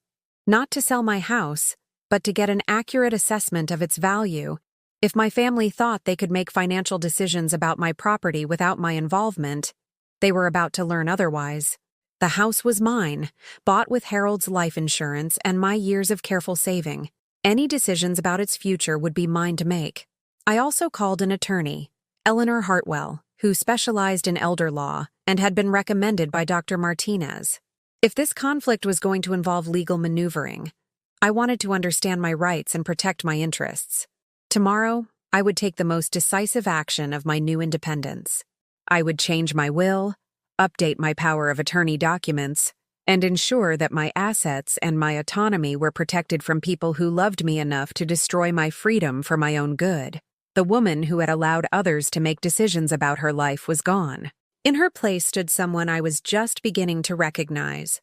not to sell my house, but to get an accurate assessment of its value. If my family thought they could make financial decisions about my property without my involvement, They were about to learn otherwise. The house was mine, bought with Harold's life insurance and my years of careful saving. Any decisions about its future would be mine to make. I also called an attorney, Eleanor Hartwell, who specialized in elder law and had been recommended by Dr. Martinez. If this conflict was going to involve legal maneuvering, I wanted to understand my rights and protect my interests. Tomorrow, I would take the most decisive action of my new independence. I would change my will, update my power of attorney documents, and ensure that my assets and my autonomy were protected from people who loved me enough to destroy my freedom for my own good. The woman who had allowed others to make decisions about her life was gone. In her place stood someone I was just beginning to recognize.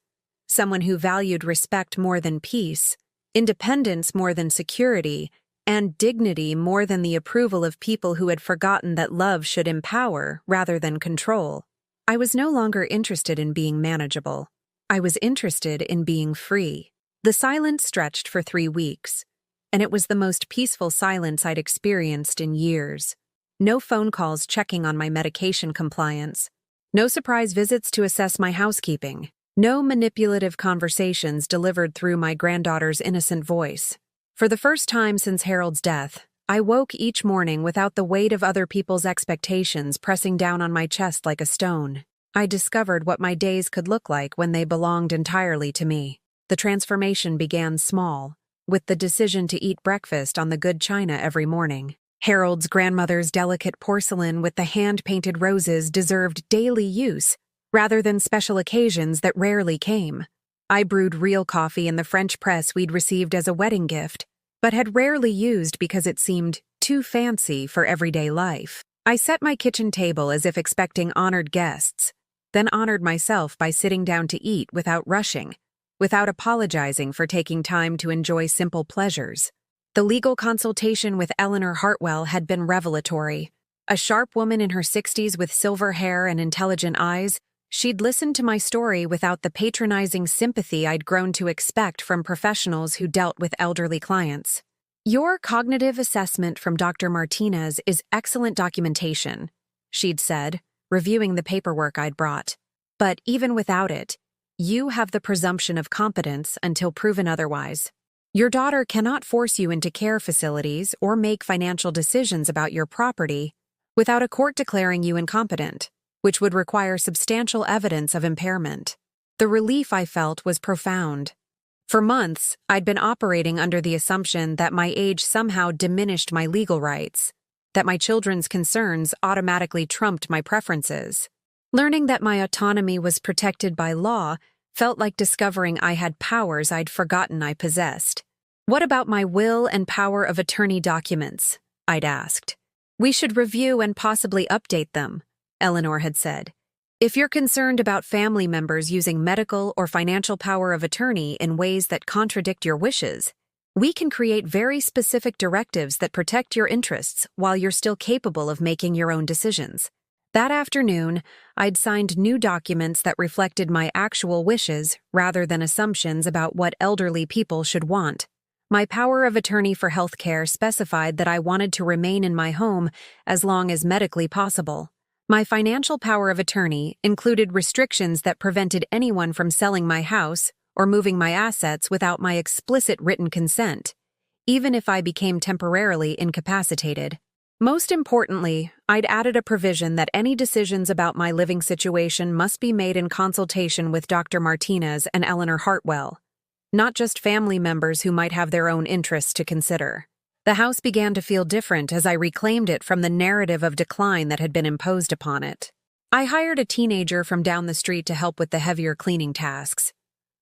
Someone who valued respect more than peace, independence more than security, and dignity more than the approval of people who had forgotten that love should empower rather than control. I was no longer interested in being manageable. I was interested in being free. The silence stretched for 3 weeks, and it was the most peaceful silence I'd experienced in years. No phone calls checking on my medication compliance. No surprise visits to assess my housekeeping. No manipulative conversations delivered through my granddaughter's innocent voice. For the first time since Harold's death, I woke each morning without the weight of other people's expectations pressing down on my chest like a stone. I discovered what my days could look like when they belonged entirely to me. The transformation began small, with the decision to eat breakfast on the good china every morning. Harold's grandmother's delicate porcelain with the hand-painted roses deserved daily use, rather than special occasions that rarely came. I brewed real coffee in the French press we'd received as a wedding gift, but had rarely used because it seemed too fancy for everyday life. I set my kitchen table as if expecting honored guests, then honored myself by sitting down to eat without rushing, without apologizing for taking time to enjoy simple pleasures. The legal consultation with Eleanor Hartwell had been revelatory. A sharp woman in her 60s with silver hair and intelligent eyes, she'd listened to my story without the patronizing sympathy I'd grown to expect from professionals who dealt with elderly clients. "Your cognitive assessment from Dr. Martinez is excellent documentation," she'd said, reviewing the paperwork I'd brought. "But even without it, you have the presumption of competence until proven otherwise. Your daughter cannot force you into care facilities or make financial decisions about your property without a court declaring you incompetent, which would require substantial evidence of impairment." The relief I felt was profound. For months, I'd been operating under the assumption that my age somehow diminished my legal rights, that my children's concerns automatically trumped my preferences. Learning that my autonomy was protected by law felt like discovering I had powers I'd forgotten I possessed. "What about my will and power of attorney documents?" I'd asked. "We should review and possibly update them," Eleanor had said. "If you're concerned about family members using medical or financial power of attorney in ways that contradict your wishes, we can create very specific directives that protect your interests while you're still capable of making your own decisions." That afternoon, I'd signed new documents that reflected my actual wishes rather than assumptions about what elderly people should want. My power of attorney for health care specified that I wanted to remain in my home as long as medically possible. My financial power of attorney included restrictions that prevented anyone from selling my house or moving my assets without my explicit written consent, even if I became temporarily incapacitated. Most importantly, I'd added a provision that any decisions about my living situation must be made in consultation with Dr. Martinez and Eleanor Hartwell, not just family members who might have their own interests to consider. The house began to feel different as I reclaimed it from the narrative of decline that had been imposed upon it. I hired a teenager from down the street to help with the heavier cleaning tasks.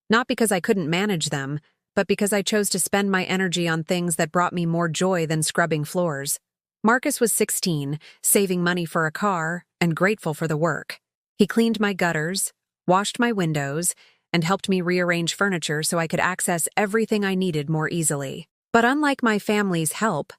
Not because I couldn't manage them, but because I chose to spend my energy on things that brought me more joy than scrubbing floors. Marcus was 16, saving money for a car, and grateful for the work. He cleaned my gutters, washed my windows, and helped me rearrange furniture so I could access everything I needed more easily. But unlike my family's help,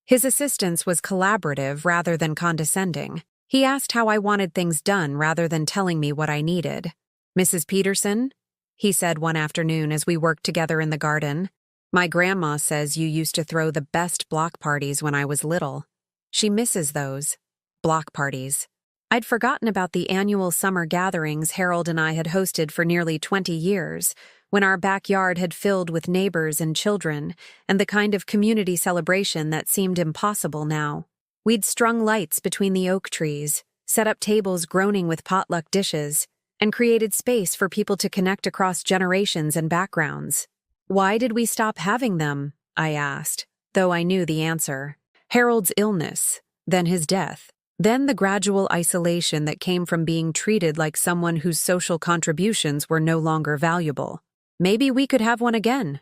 his assistance was collaborative rather than condescending. He asked how I wanted things done rather than telling me what I needed. "Mrs. Peterson," he said one afternoon as we worked together in the garden, "my grandma says you used to throw the best block parties when I was little. She misses those block parties." I'd forgotten about the annual summer gatherings Harold and I had hosted for nearly 20 years, when our backyard had filled with neighbors and children, and the kind of community celebration that seemed impossible now. We'd strung lights between the oak trees, set up tables groaning with potluck dishes, and created space for people to connect across generations and backgrounds. Why did we stop having them? I asked, though I knew the answer. Harold's illness, then his death, then the gradual isolation that came from being treated like someone whose social contributions were no longer valuable. Maybe we could have one again,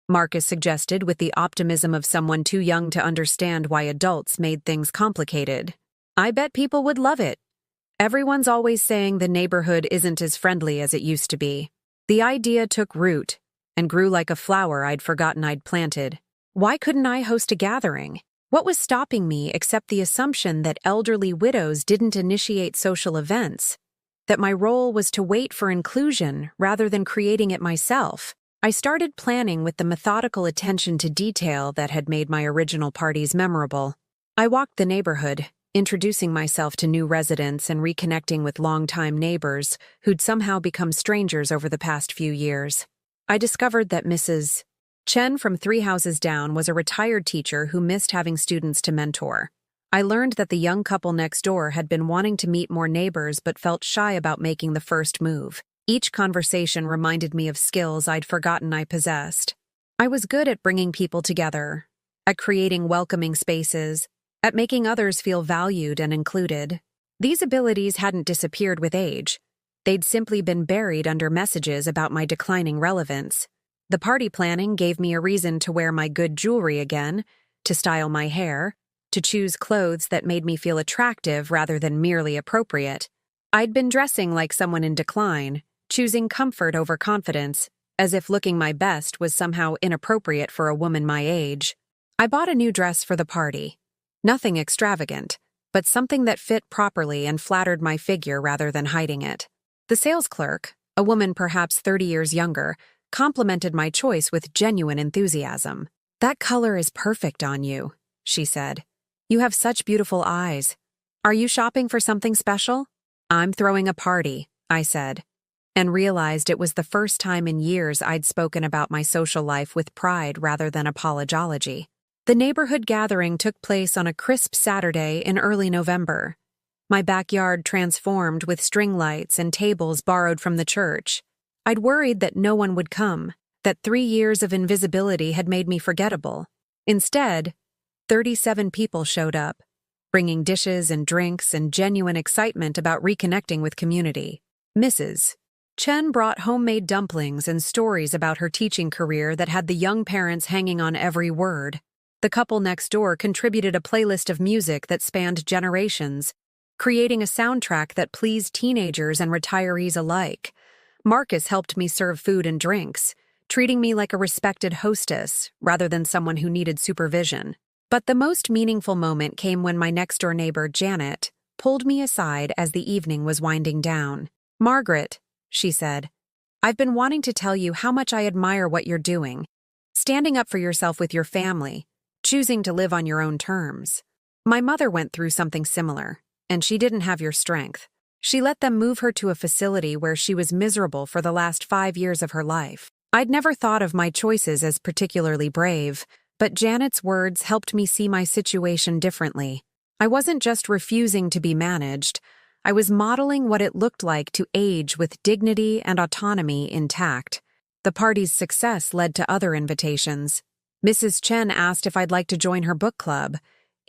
Marcus suggested with the optimism of someone too young to understand why adults made things complicated. I bet people would love it. Everyone's always saying the neighborhood isn't as friendly as it used to be. The idea took root and grew like a flower I'd forgotten I'd planted. Why couldn't I host a gathering? What was stopping me except the assumption that elderly widows didn't initiate social events? That my role was to wait for inclusion rather than creating it myself? I started planning with the methodical attention to detail that had made my original parties memorable. I walked the neighborhood, introducing myself to new residents and reconnecting with longtime neighbors who'd somehow become strangers over the past few years. I discovered that Mrs. Chen from 3 houses down was a retired teacher who missed having students to mentor. I learned that the young couple next door had been wanting to meet more neighbors but felt shy about making the first move. Each conversation reminded me of skills I'd forgotten I possessed. I was good at bringing people together, at creating welcoming spaces, at making others feel valued and included. These abilities hadn't disappeared with age. They'd simply been buried under messages about my declining relevance. The party planning gave me a reason to wear my good jewelry again, to style my hair, to choose clothes that made me feel attractive rather than merely appropriate. I'd been dressing like someone in decline, choosing comfort over confidence, as if looking my best was somehow inappropriate for a woman my age. I bought a new dress for the party. Nothing extravagant, but something that fit properly and flattered my figure rather than hiding it. The sales clerk, a woman perhaps 30 years younger, complimented my choice with genuine enthusiasm. "That color is perfect on you," she said. "You have such beautiful eyes. Are you shopping for something special?" "I'm throwing a party," I said, and realized it was the first time in years I'd spoken about my social life with pride rather than apologology. The neighborhood gathering took place on a crisp Saturday in early November. My backyard transformed with string lights and tables borrowed from the church. I'd worried that no one would come, that 3 years of invisibility had made me forgettable. Instead, 37 people showed up, bringing dishes and drinks and genuine excitement about reconnecting with community. Mrs. Chen brought homemade dumplings and stories about her teaching career that had the young parents hanging on every word. The couple next door contributed a playlist of music that spanned generations, creating a soundtrack that pleased teenagers and retirees alike. Marcus helped me serve food and drinks, treating me like a respected hostess rather than someone who needed supervision. But the most meaningful moment came when my next-door neighbor, Janet, pulled me aside as the evening was winding down. "Margaret," she said, "I've been wanting to tell you how much I admire what you're doing, standing up for yourself with your family, choosing to live on your own terms. My mother went through something similar, and she didn't have your strength. She let them move her to a facility where she was miserable for the last 5 years of her life. I'd never thought of my choices as particularly brave, but Janet's words helped me see my situation differently. I wasn't just refusing to be managed. I was modeling what it looked like to age with dignity and autonomy intact. The party's success led to other invitations. Mrs. Chen asked if I'd like to join her book club,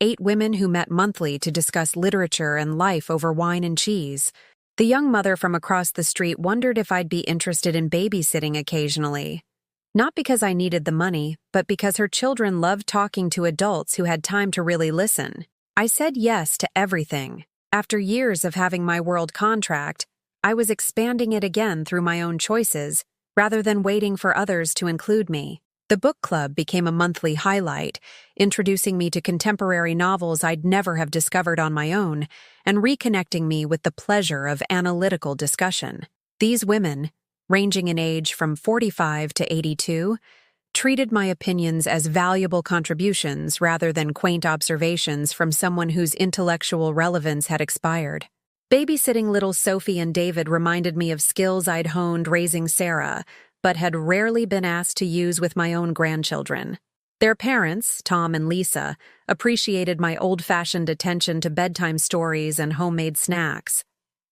8 women who met monthly to discuss literature and life over wine and cheese. The young mother from across the street wondered if I'd be interested in babysitting occasionally. Not because I needed the money, but because her children loved talking to adults who had time to really listen. I said yes to everything. After years of having my world contract, I was expanding it again through my own choices, rather than waiting for others to include me. The book club became a monthly highlight, introducing me to contemporary novels I'd never have discovered on my own, and reconnecting me with the pleasure of analytical discussion. These women, ranging in age from 45 to 82, treated my opinions as valuable contributions rather than quaint observations from someone whose intellectual relevance had expired. Babysitting little Sophie and David reminded me of skills I'd honed raising Sarah, but had rarely been asked to use with my own grandchildren. Their parents, Tom and Lisa, appreciated my old-fashioned attention to bedtime stories and homemade snacks.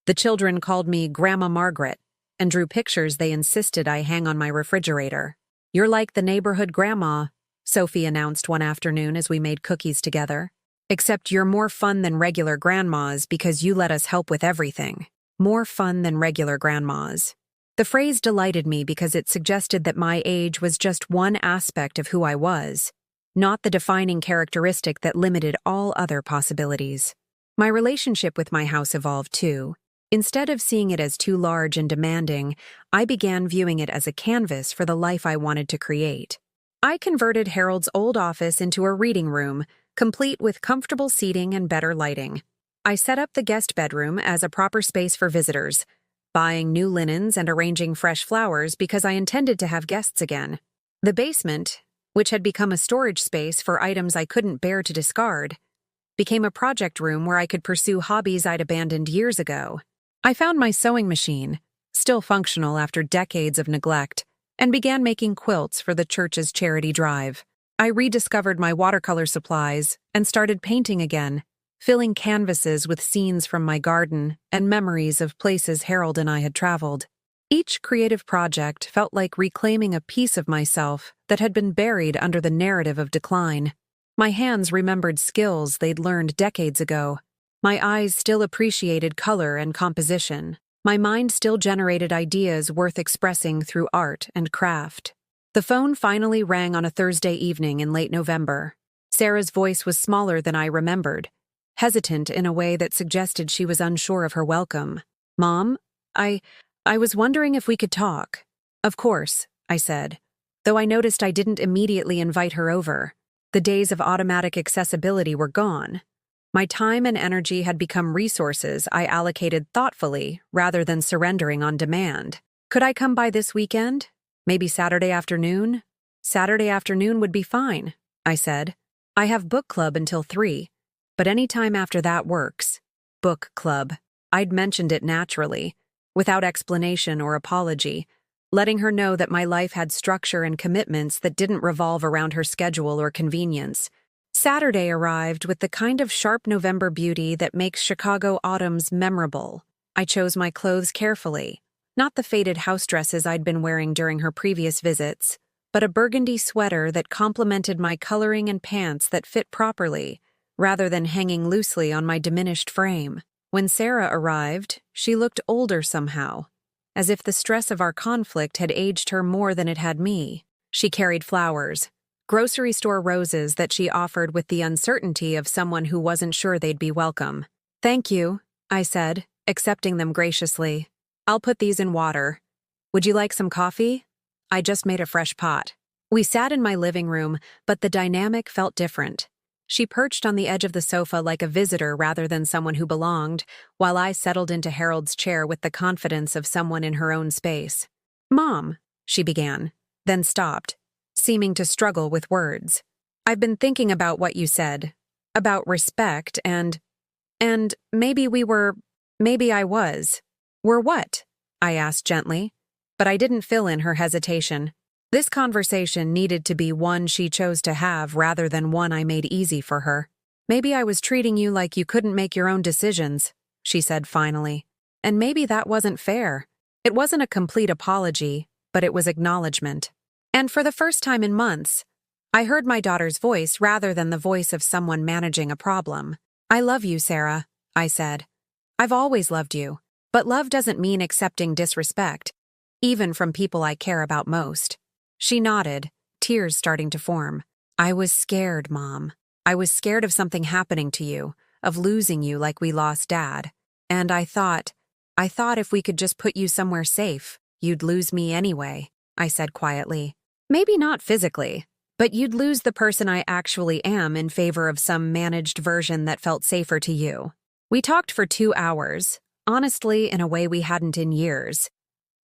The children called me Grandma Margaret and drew pictures they insisted I hang on my refrigerator. "You're like the neighborhood grandma," Sophie announced one afternoon as we made cookies together. "Except you're more fun than regular grandmas because you let us help with everything." More fun than regular grandmas. The phrase delighted me because it suggested that my age was just one aspect of who I was, not the defining characteristic that limited all other possibilities. My relationship with my house evolved too. Instead of seeing it as too large and demanding, I began viewing it as a canvas for the life I wanted to create. I converted Harold's old office into a reading room, complete with comfortable seating and better lighting. I set up the guest bedroom as a proper space for visitors, buying new linens and arranging fresh flowers because I intended to have guests again. The basement, which had become a storage space for items I couldn't bear to discard, became a project room where I could pursue hobbies I'd abandoned years ago. I found my sewing machine, still functional after decades of neglect, and began making quilts for the church's charity drive. I rediscovered my watercolor supplies and started painting again, filling canvases with scenes from my garden and memories of places Harold and I had traveled. Each creative project felt like reclaiming a piece of myself that had been buried under the narrative of decline. My hands remembered skills they'd learned decades ago. My eyes still appreciated color and composition. My mind still generated ideas worth expressing through art and craft. The phone finally rang on a Thursday evening in late November. Sarah's voice was smaller than I remembered, hesitant in a way that suggested she was unsure of her welcome. "Mom, I was wondering if we could talk." "Of course," I said, though I noticed I didn't immediately invite her over. The days of automatic accessibility were gone. My time and energy had become resources I allocated thoughtfully rather than surrendering on demand. "Could I come by this weekend? Maybe Saturday afternoon?" "Saturday afternoon would be fine," I said. "I have book club until 3. But any time after that works." Book club. I'd mentioned it naturally, without explanation or apology, letting her know that my life had structure and commitments that didn't revolve around her schedule or convenience. Saturday arrived with the kind of sharp November beauty that makes Chicago autumns memorable. I chose my clothes carefully, not the faded house dresses I'd been wearing during her previous visits, but a burgundy sweater that complemented my coloring and pants that fit properly, rather than hanging loosely on my diminished frame. When Sarah arrived, she looked older somehow, as if the stress of our conflict had aged her more than it had me. She carried flowers, grocery store roses that she offered with the uncertainty of someone who wasn't sure they'd be welcome. "Thank you," I said, accepting them graciously. "I'll put these in water. Would you like some coffee? I just made a fresh pot." We sat in my living room, but the dynamic felt different. She perched on the edge of the sofa like a visitor rather than someone who belonged, while I settled into Harold's chair with the confidence of someone in her own space. "Mom," she began, then stopped, seeming to struggle with words. "I've been thinking about what you said, about respect and maybe I was." "Were what?" I asked gently, but I didn't fill in her hesitation. This conversation needed to be one she chose to have rather than one I made easy for her. "Maybe I was treating you like you couldn't make your own decisions," she said finally. And maybe that wasn't fair. It wasn't a complete apology, but it was acknowledgement. And for the first time in months, I heard my daughter's voice rather than the voice of someone managing a problem. "I love you, Sarah," I said. "I've always loved you, but love doesn't mean accepting disrespect, even from people I care about most." She nodded, tears starting to form. "I was scared, Mom. I was scared of something happening to you, of losing you like we lost Dad. And I thought if we could just put you somewhere safe, you'd lose me anyway," I said quietly. "Maybe not physically, but you'd lose the person I actually am in favor of some managed version that felt safer to you." We talked for 2 hours, honestly in a way we hadn't in years.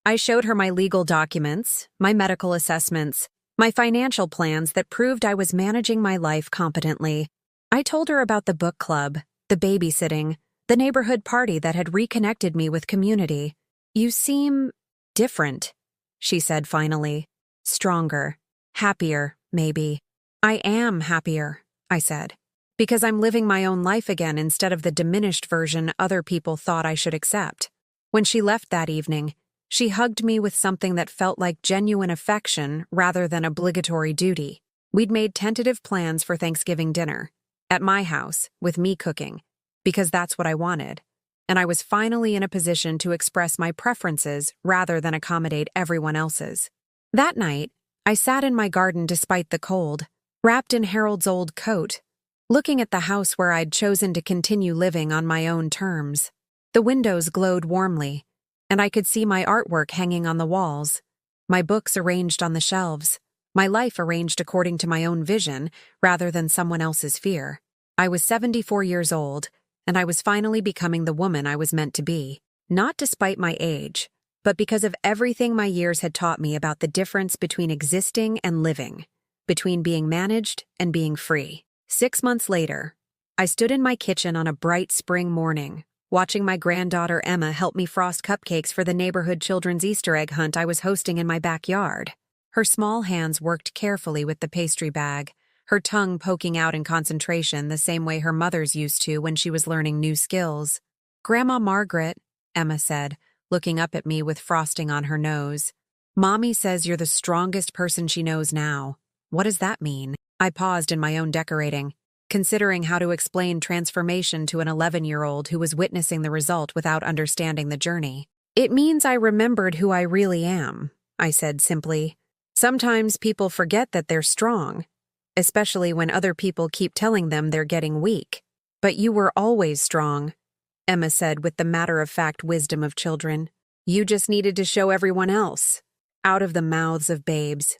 I showed her my legal documents, my medical assessments, my financial plans that proved I was managing my life competently. I told her about the book club, the babysitting, The neighborhood party that had reconnected me with community. "You seem different," she said finally. "Stronger. Happier, maybe." "I am happier," I said, "because I'm living my own life again instead of the diminished version other people thought I should accept." When she left that evening, she hugged me with something that felt like genuine affection rather than obligatory duty. We'd made tentative plans for Thanksgiving dinner, at my house, with me cooking, because that's what I wanted, and I was finally in a position to express my preferences rather than accommodate everyone else's. That night, I sat in my garden despite the cold, wrapped in Harold's old coat, looking at the house where I'd chosen to continue living on my own terms. The windows glowed warmly, and I could see my artwork hanging on the walls, my books arranged on the shelves, my life arranged according to my own vision rather than someone else's fear. I was 74 years old, and I was finally becoming the woman I was meant to be, not despite my age, but because of everything my years had taught me about the difference between existing and living, between being managed and being free. 6 months later, I stood in my kitchen on a bright spring morning, watching my granddaughter Emma help me frost cupcakes for the neighborhood children's Easter egg hunt I was hosting in my backyard. Her small hands worked carefully with the pastry bag, her tongue poking out in concentration the same way her mother's used to when she was learning new skills. "Grandma Margaret," Emma said, looking up at me with frosting on her nose, "Mommy says you're the strongest person she knows now. What does that mean?" I paused in my own decorating, considering how to explain transformation to an 11-year-old who was witnessing the result without understanding the journey. "It means I remembered who I really am," I said simply. "Sometimes people forget that they're strong, especially when other people keep telling them they're getting weak. But you were always strong," Emma said with the matter-of-fact wisdom of children. "You just needed to show everyone else." Out of the mouths of babes.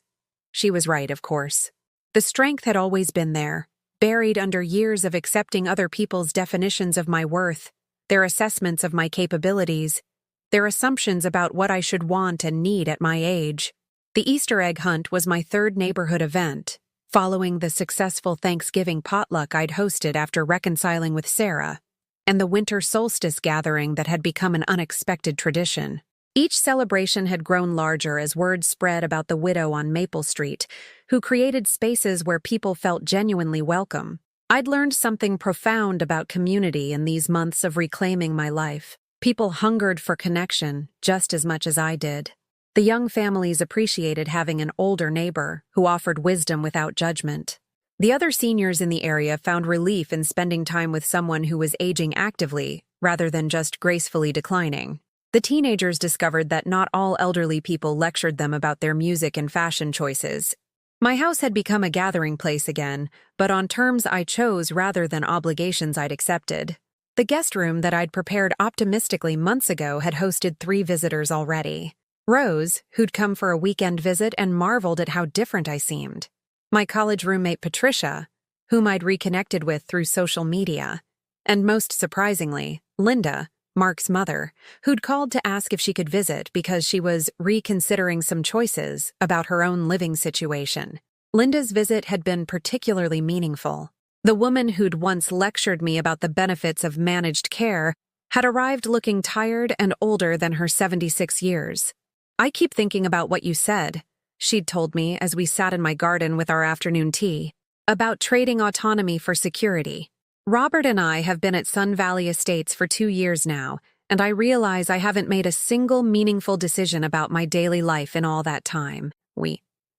She was right, of course. The strength had always been there, buried under years of accepting other people's definitions of my worth, their assessments of my capabilities, their assumptions about what I should want and need at my age. The Easter egg hunt was my third neighborhood event, following the successful Thanksgiving potluck I'd hosted after reconciling with Sarah, and the winter solstice gathering that had become an unexpected tradition. Each celebration had grown larger as word spread about the widow on Maple Street, who created spaces where people felt genuinely welcome. I'd learned something profound about community in these months of reclaiming my life. People hungered for connection just as much as I did. The young families appreciated having an older neighbor who offered wisdom without judgment. The other seniors in the area found relief in spending time with someone who was aging actively rather than just gracefully declining. The teenagers discovered that not all elderly people lectured them about their music and fashion choices. My house had become a gathering place again, but on terms I chose rather than obligations I'd accepted. The guest room that I'd prepared optimistically months ago had hosted 3 visitors already. Rose, who'd come for a weekend visit and marveled at how different I seemed. My college roommate Patricia, whom I'd reconnected with through social media. And most surprisingly, Linda, Mark's mother, who'd called to ask if she could visit because she was reconsidering some choices about her own living situation. Linda's visit had been particularly meaningful. The woman who'd once lectured me about the benefits of managed care had arrived looking tired and older than her 76 years. "I keep thinking about what you said," she'd told me as we sat in my garden with our afternoon tea, "about trading autonomy for security. Robert and I have been at Sun Valley Estates for 2 years now, and I realize I haven't made a single meaningful decision about my daily life in all that time."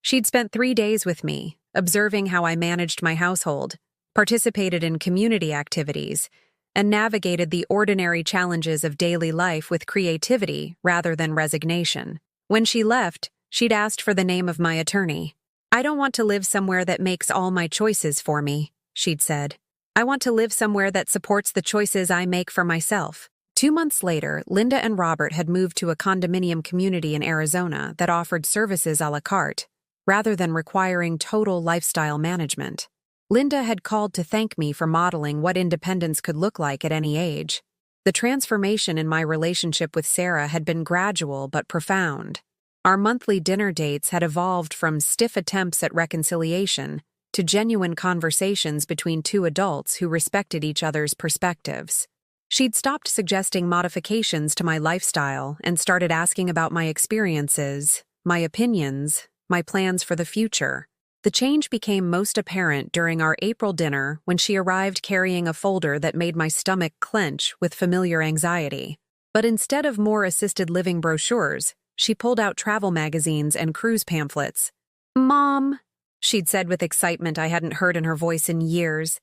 She'd spent 3 days with me, observing how I managed my household, participated in community activities, and navigated the ordinary challenges of daily life with creativity rather than resignation. When she left, she'd asked for the name of my attorney. "I don't want to live somewhere that makes all my choices for me," she'd said. "I want to live somewhere that supports the choices I make for myself." 2 months later, Linda and Robert had moved to a condominium community in Arizona that offered services a la carte, rather than requiring total lifestyle management. Linda had called to thank me for modeling what independence could look like at any age. The transformation in my relationship with Sarah had been gradual but profound. Our monthly dinner dates had evolved from stiff attempts at reconciliation to genuine conversations between 2 adults who respected each other's perspectives. She'd stopped suggesting modifications to my lifestyle and started asking about my experiences, my opinions, my plans for the future. The change became most apparent during our April dinner when she arrived carrying a folder that made my stomach clench with familiar anxiety. But instead of more assisted living brochures, she pulled out travel magazines and cruise pamphlets. "Mom," she'd said with excitement I hadn't heard in her voice in years,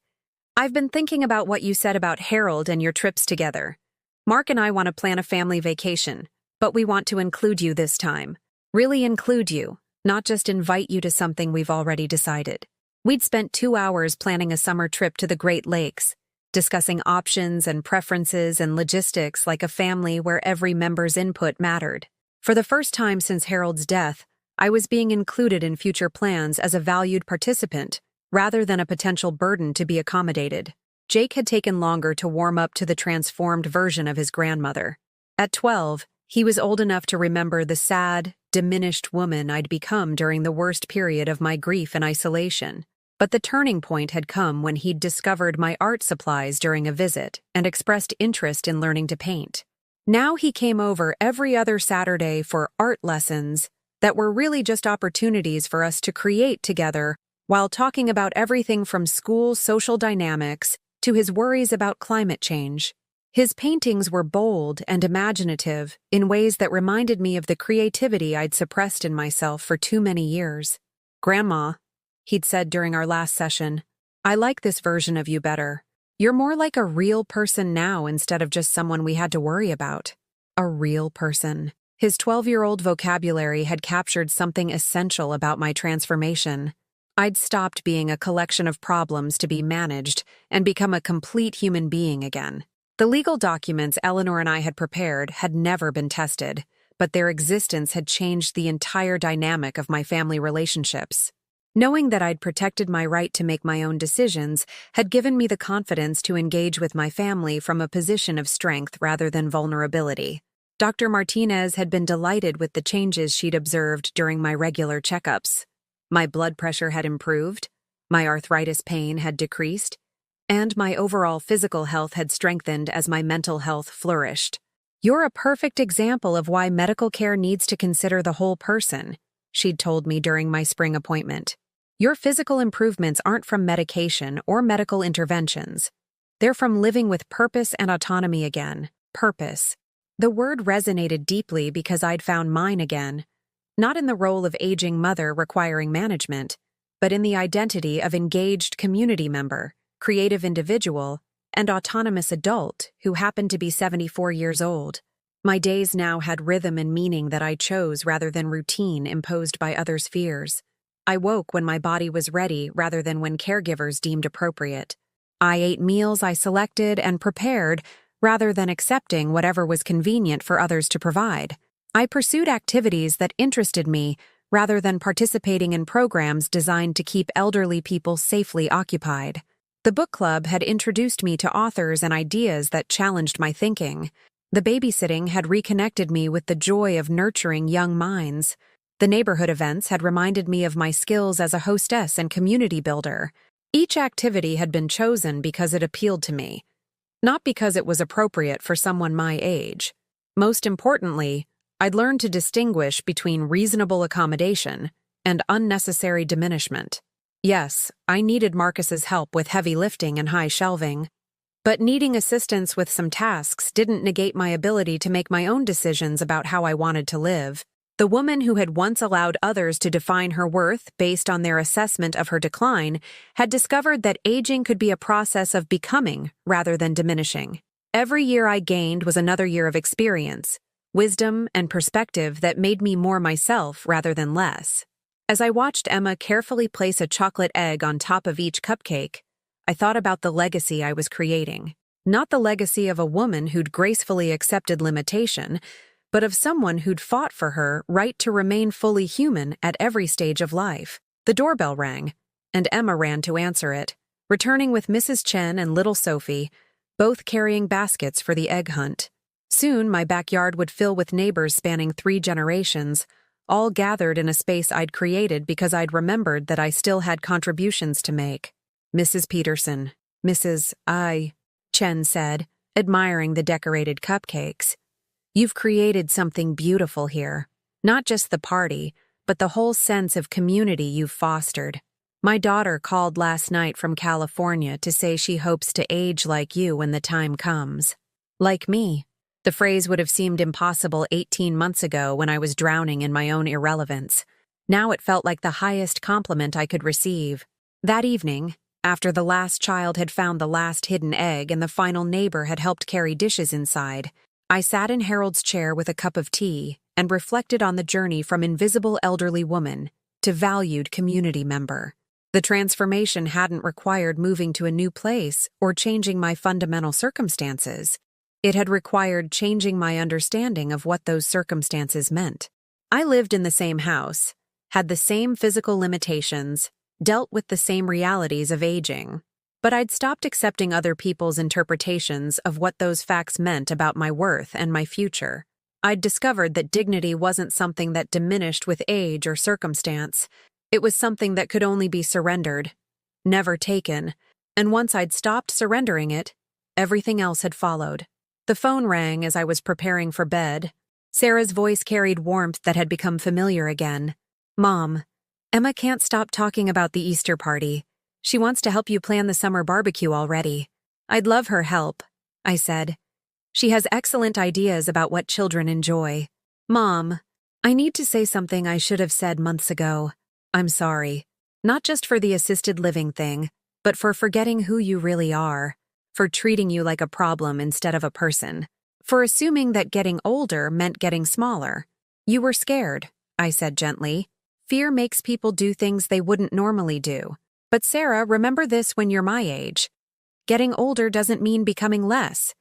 "I've been thinking about what you said about Harold and your trips together. Mark and I want to plan a family vacation, but we want to include you this time. Really include you, not just invite you to something we've already decided." We'd spent 2 hours planning a summer trip to the Great Lakes, discussing options and preferences and logistics like a family where every member's input mattered. For the first time since Harold's death, I was being included in future plans as a valued participant, rather than a potential burden to be accommodated. Jake had taken longer to warm up to the transformed version of his grandmother. At 12, he was old enough to remember the sad, diminished woman I'd become during the worst period of my grief and isolation. But the turning point had come when he'd discovered my art supplies during a visit and expressed interest in learning to paint. Now he came over every other Saturday for art lessons that were really just opportunities for us to create together while talking about everything from school social dynamics to his worries about climate change. His paintings were bold and imaginative in ways that reminded me of the creativity I'd suppressed in myself for too many years. "Grandma," he'd said during our last session, "I like this version of you better. You're more like a real person now instead of just someone we had to worry about." A real person. His 12-year-old vocabulary had captured something essential about my transformation. I'd stopped being a collection of problems to be managed and become a complete human being again. The legal documents Eleanor and I had prepared had never been tested, but their existence had changed the entire dynamic of my family relationships. Knowing that I'd protected my right to make my own decisions had given me the confidence to engage with my family from a position of strength rather than vulnerability. Dr. Martinez had been delighted with the changes she'd observed during my regular checkups. My blood pressure had improved, my arthritis pain had decreased, and my overall physical health had strengthened as my mental health flourished. "You're a perfect example of why medical care needs to consider the whole person," she'd told me during my spring appointment. "Your physical improvements aren't from medication or medical interventions. They're from living with purpose and autonomy again." Purpose. The word resonated deeply because I'd found mine again, not in the role of aging mother requiring management, but in the identity of engaged community member, creative individual, and autonomous adult who happened to be 74 years old. My days now had rhythm and meaning that I chose rather than routine imposed by others' fears. I woke when my body was ready rather than when caregivers deemed appropriate. I ate meals I selected and prepared rather than accepting whatever was convenient for others to provide. I pursued activities that interested me rather than participating in programs designed to keep elderly people safely occupied. The book club had introduced me to authors and ideas that challenged my thinking. The babysitting had reconnected me with the joy of nurturing young minds. The neighborhood events had reminded me of my skills as a hostess and community builder. Each activity had been chosen because it appealed to me, not because it was appropriate for someone my age. Most importantly, I'd learned to distinguish between reasonable accommodation and unnecessary diminishment. Yes, I needed Marcus's help with heavy lifting and high shelving, but needing assistance with some tasks didn't negate my ability to make my own decisions about how I wanted to live. The woman who had once allowed others to define her worth based on their assessment of her decline had discovered that aging could be a process of becoming rather than diminishing. Every year I gained was another year of experience, wisdom, and perspective that made me more myself rather than less. As I watched Emma carefully place a chocolate egg on top of each cupcake, I thought about the legacy I was creating. Not the legacy of a woman who'd gracefully accepted limitation, but of someone who'd fought for her right to remain fully human at every stage of life. The doorbell rang, and Emma ran to answer it, returning with Mrs. Chen and little Sophie, both carrying baskets for the egg hunt. Soon my backyard would fill with neighbors spanning 3 generations, all gathered in a space I'd created because I'd remembered that I still had contributions to make. "Mrs. Peterson, Mrs. I," Chen said, admiring the decorated cupcakes. "You've created something beautiful here. Not just the party, but the whole sense of community you've fostered. My daughter called last night from California to say she hopes to age like you when the time comes." Like me. The phrase would have seemed impossible 18 months ago when I was drowning in my own irrelevance. Now it felt like the highest compliment I could receive. That evening, after the last child had found the last hidden egg and the final neighbor had helped carry dishes inside, I sat in Harold's chair with a cup of tea and reflected on the journey from invisible elderly woman to valued community member. The transformation hadn't required moving to a new place or changing my fundamental circumstances. It had required changing my understanding of what those circumstances meant. I lived in the same house, had the same physical limitations, dealt with the same realities of aging, but I'd stopped accepting other people's interpretations of what those facts meant about my worth and my future. I'd discovered that dignity wasn't something that diminished with age or circumstance. It was something that could only be surrendered, never taken, and once I'd stopped surrendering it, everything else had followed. The phone rang as I was preparing for bed. Sarah's voice carried warmth that had become familiar again. "Mom, Emma can't stop talking about the Easter party. She wants to help you plan the summer barbecue already." "I'd love her help," I said. "She has excellent ideas about what children enjoy." "Mom, I need to say something I should have said months ago. I'm sorry. Not just for the assisted living thing, but for forgetting who you really are. For treating you like a problem instead of a person. For assuming that getting older meant getting smaller. You were scared," I said gently. "Fear makes people do things they wouldn't normally do. But Sarah, remember this when you're my age. Getting older doesn't mean becoming less.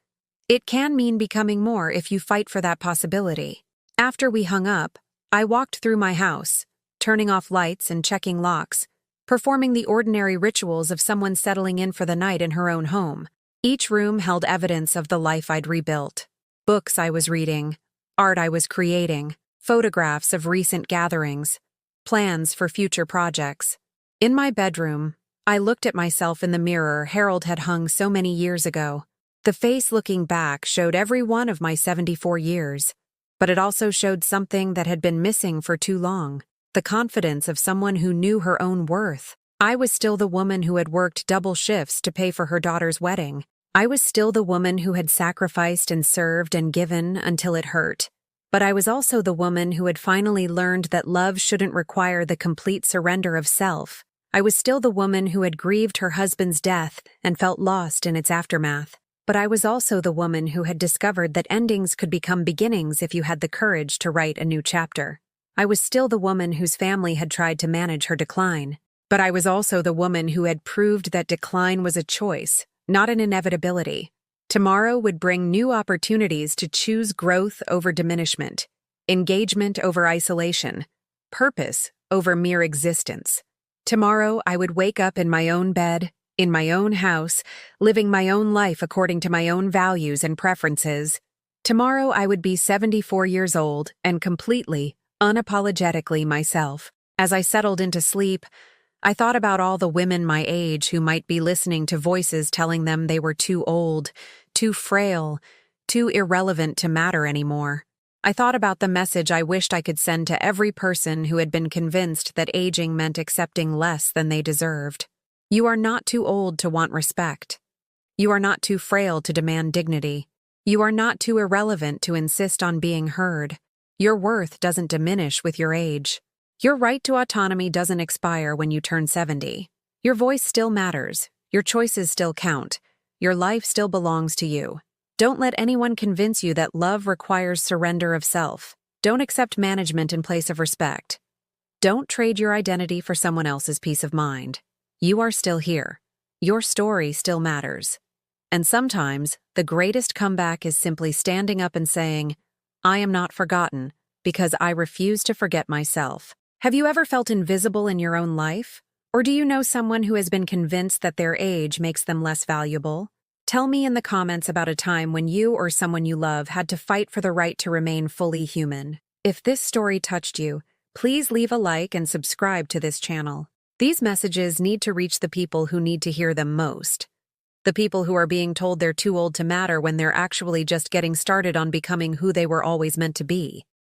It can mean becoming more if you fight for that possibility." After we hung up, I walked through my house, turning off lights and checking locks, performing the ordinary rituals of someone settling in for the night in her own home. Each room held evidence of the life I'd rebuilt. Books I was reading, art I was creating, photographs of recent gatherings, plans for future projects. In my bedroom, I looked at myself in the mirror Harold had hung so many years ago. The face looking back showed every one of my 74 years, but it also showed something that had been missing for too long, the confidence of someone who knew her own worth. I was still the woman who had worked double shifts to pay for her daughter's wedding. I was still the woman who had sacrificed and served and given until it hurt. But I was also the woman who had finally learned that love shouldn't require the complete surrender of self. I was still the woman who had grieved her husband's death and felt lost in its aftermath. But I was also the woman who had discovered that endings could become beginnings if you had the courage to write a new chapter. I was still the woman whose family had tried to manage her decline. But I was also the woman who had proved that decline was a choice, not an inevitability. Tomorrow would bring new opportunities to choose growth over diminishment, engagement over isolation, purpose over mere existence. Tomorrow I would wake up in my own bed, in my own house, living my own life according to my own values and preferences. Tomorrow I would be 74 years old and completely, unapologetically myself. As I settled into sleep, I thought about all the women my age who might be listening to voices telling them they were too old, too frail, too irrelevant to matter anymore. I thought about the message I wished I could send to every person who had been convinced that aging meant accepting less than they deserved. You are not too old to want respect. You are not too frail to demand dignity. You are not too irrelevant to insist on being heard. Your worth doesn't diminish with your age. Your right to autonomy doesn't expire when you turn 70. Your voice still matters. Your choices still count. Your life still belongs to you. Don't let anyone convince you that love requires surrender of self. Don't accept management in place of respect. Don't trade your identity for someone else's peace of mind. You are still here. Your story still matters. And sometimes, the greatest comeback is simply standing up and saying, "I am not forgotten, because I refuse to forget myself." Have you ever felt invisible in your own life? Or do you know someone who has been convinced that their age makes them less valuable? Tell me in the comments about a time when you or someone you love had to fight for the right to remain fully human. If this story touched you, please leave a like and subscribe to this channel. These messages need to reach the people who need to hear them most. The people who are being told they're too old to matter when they're actually just getting started on becoming who they were always meant to be.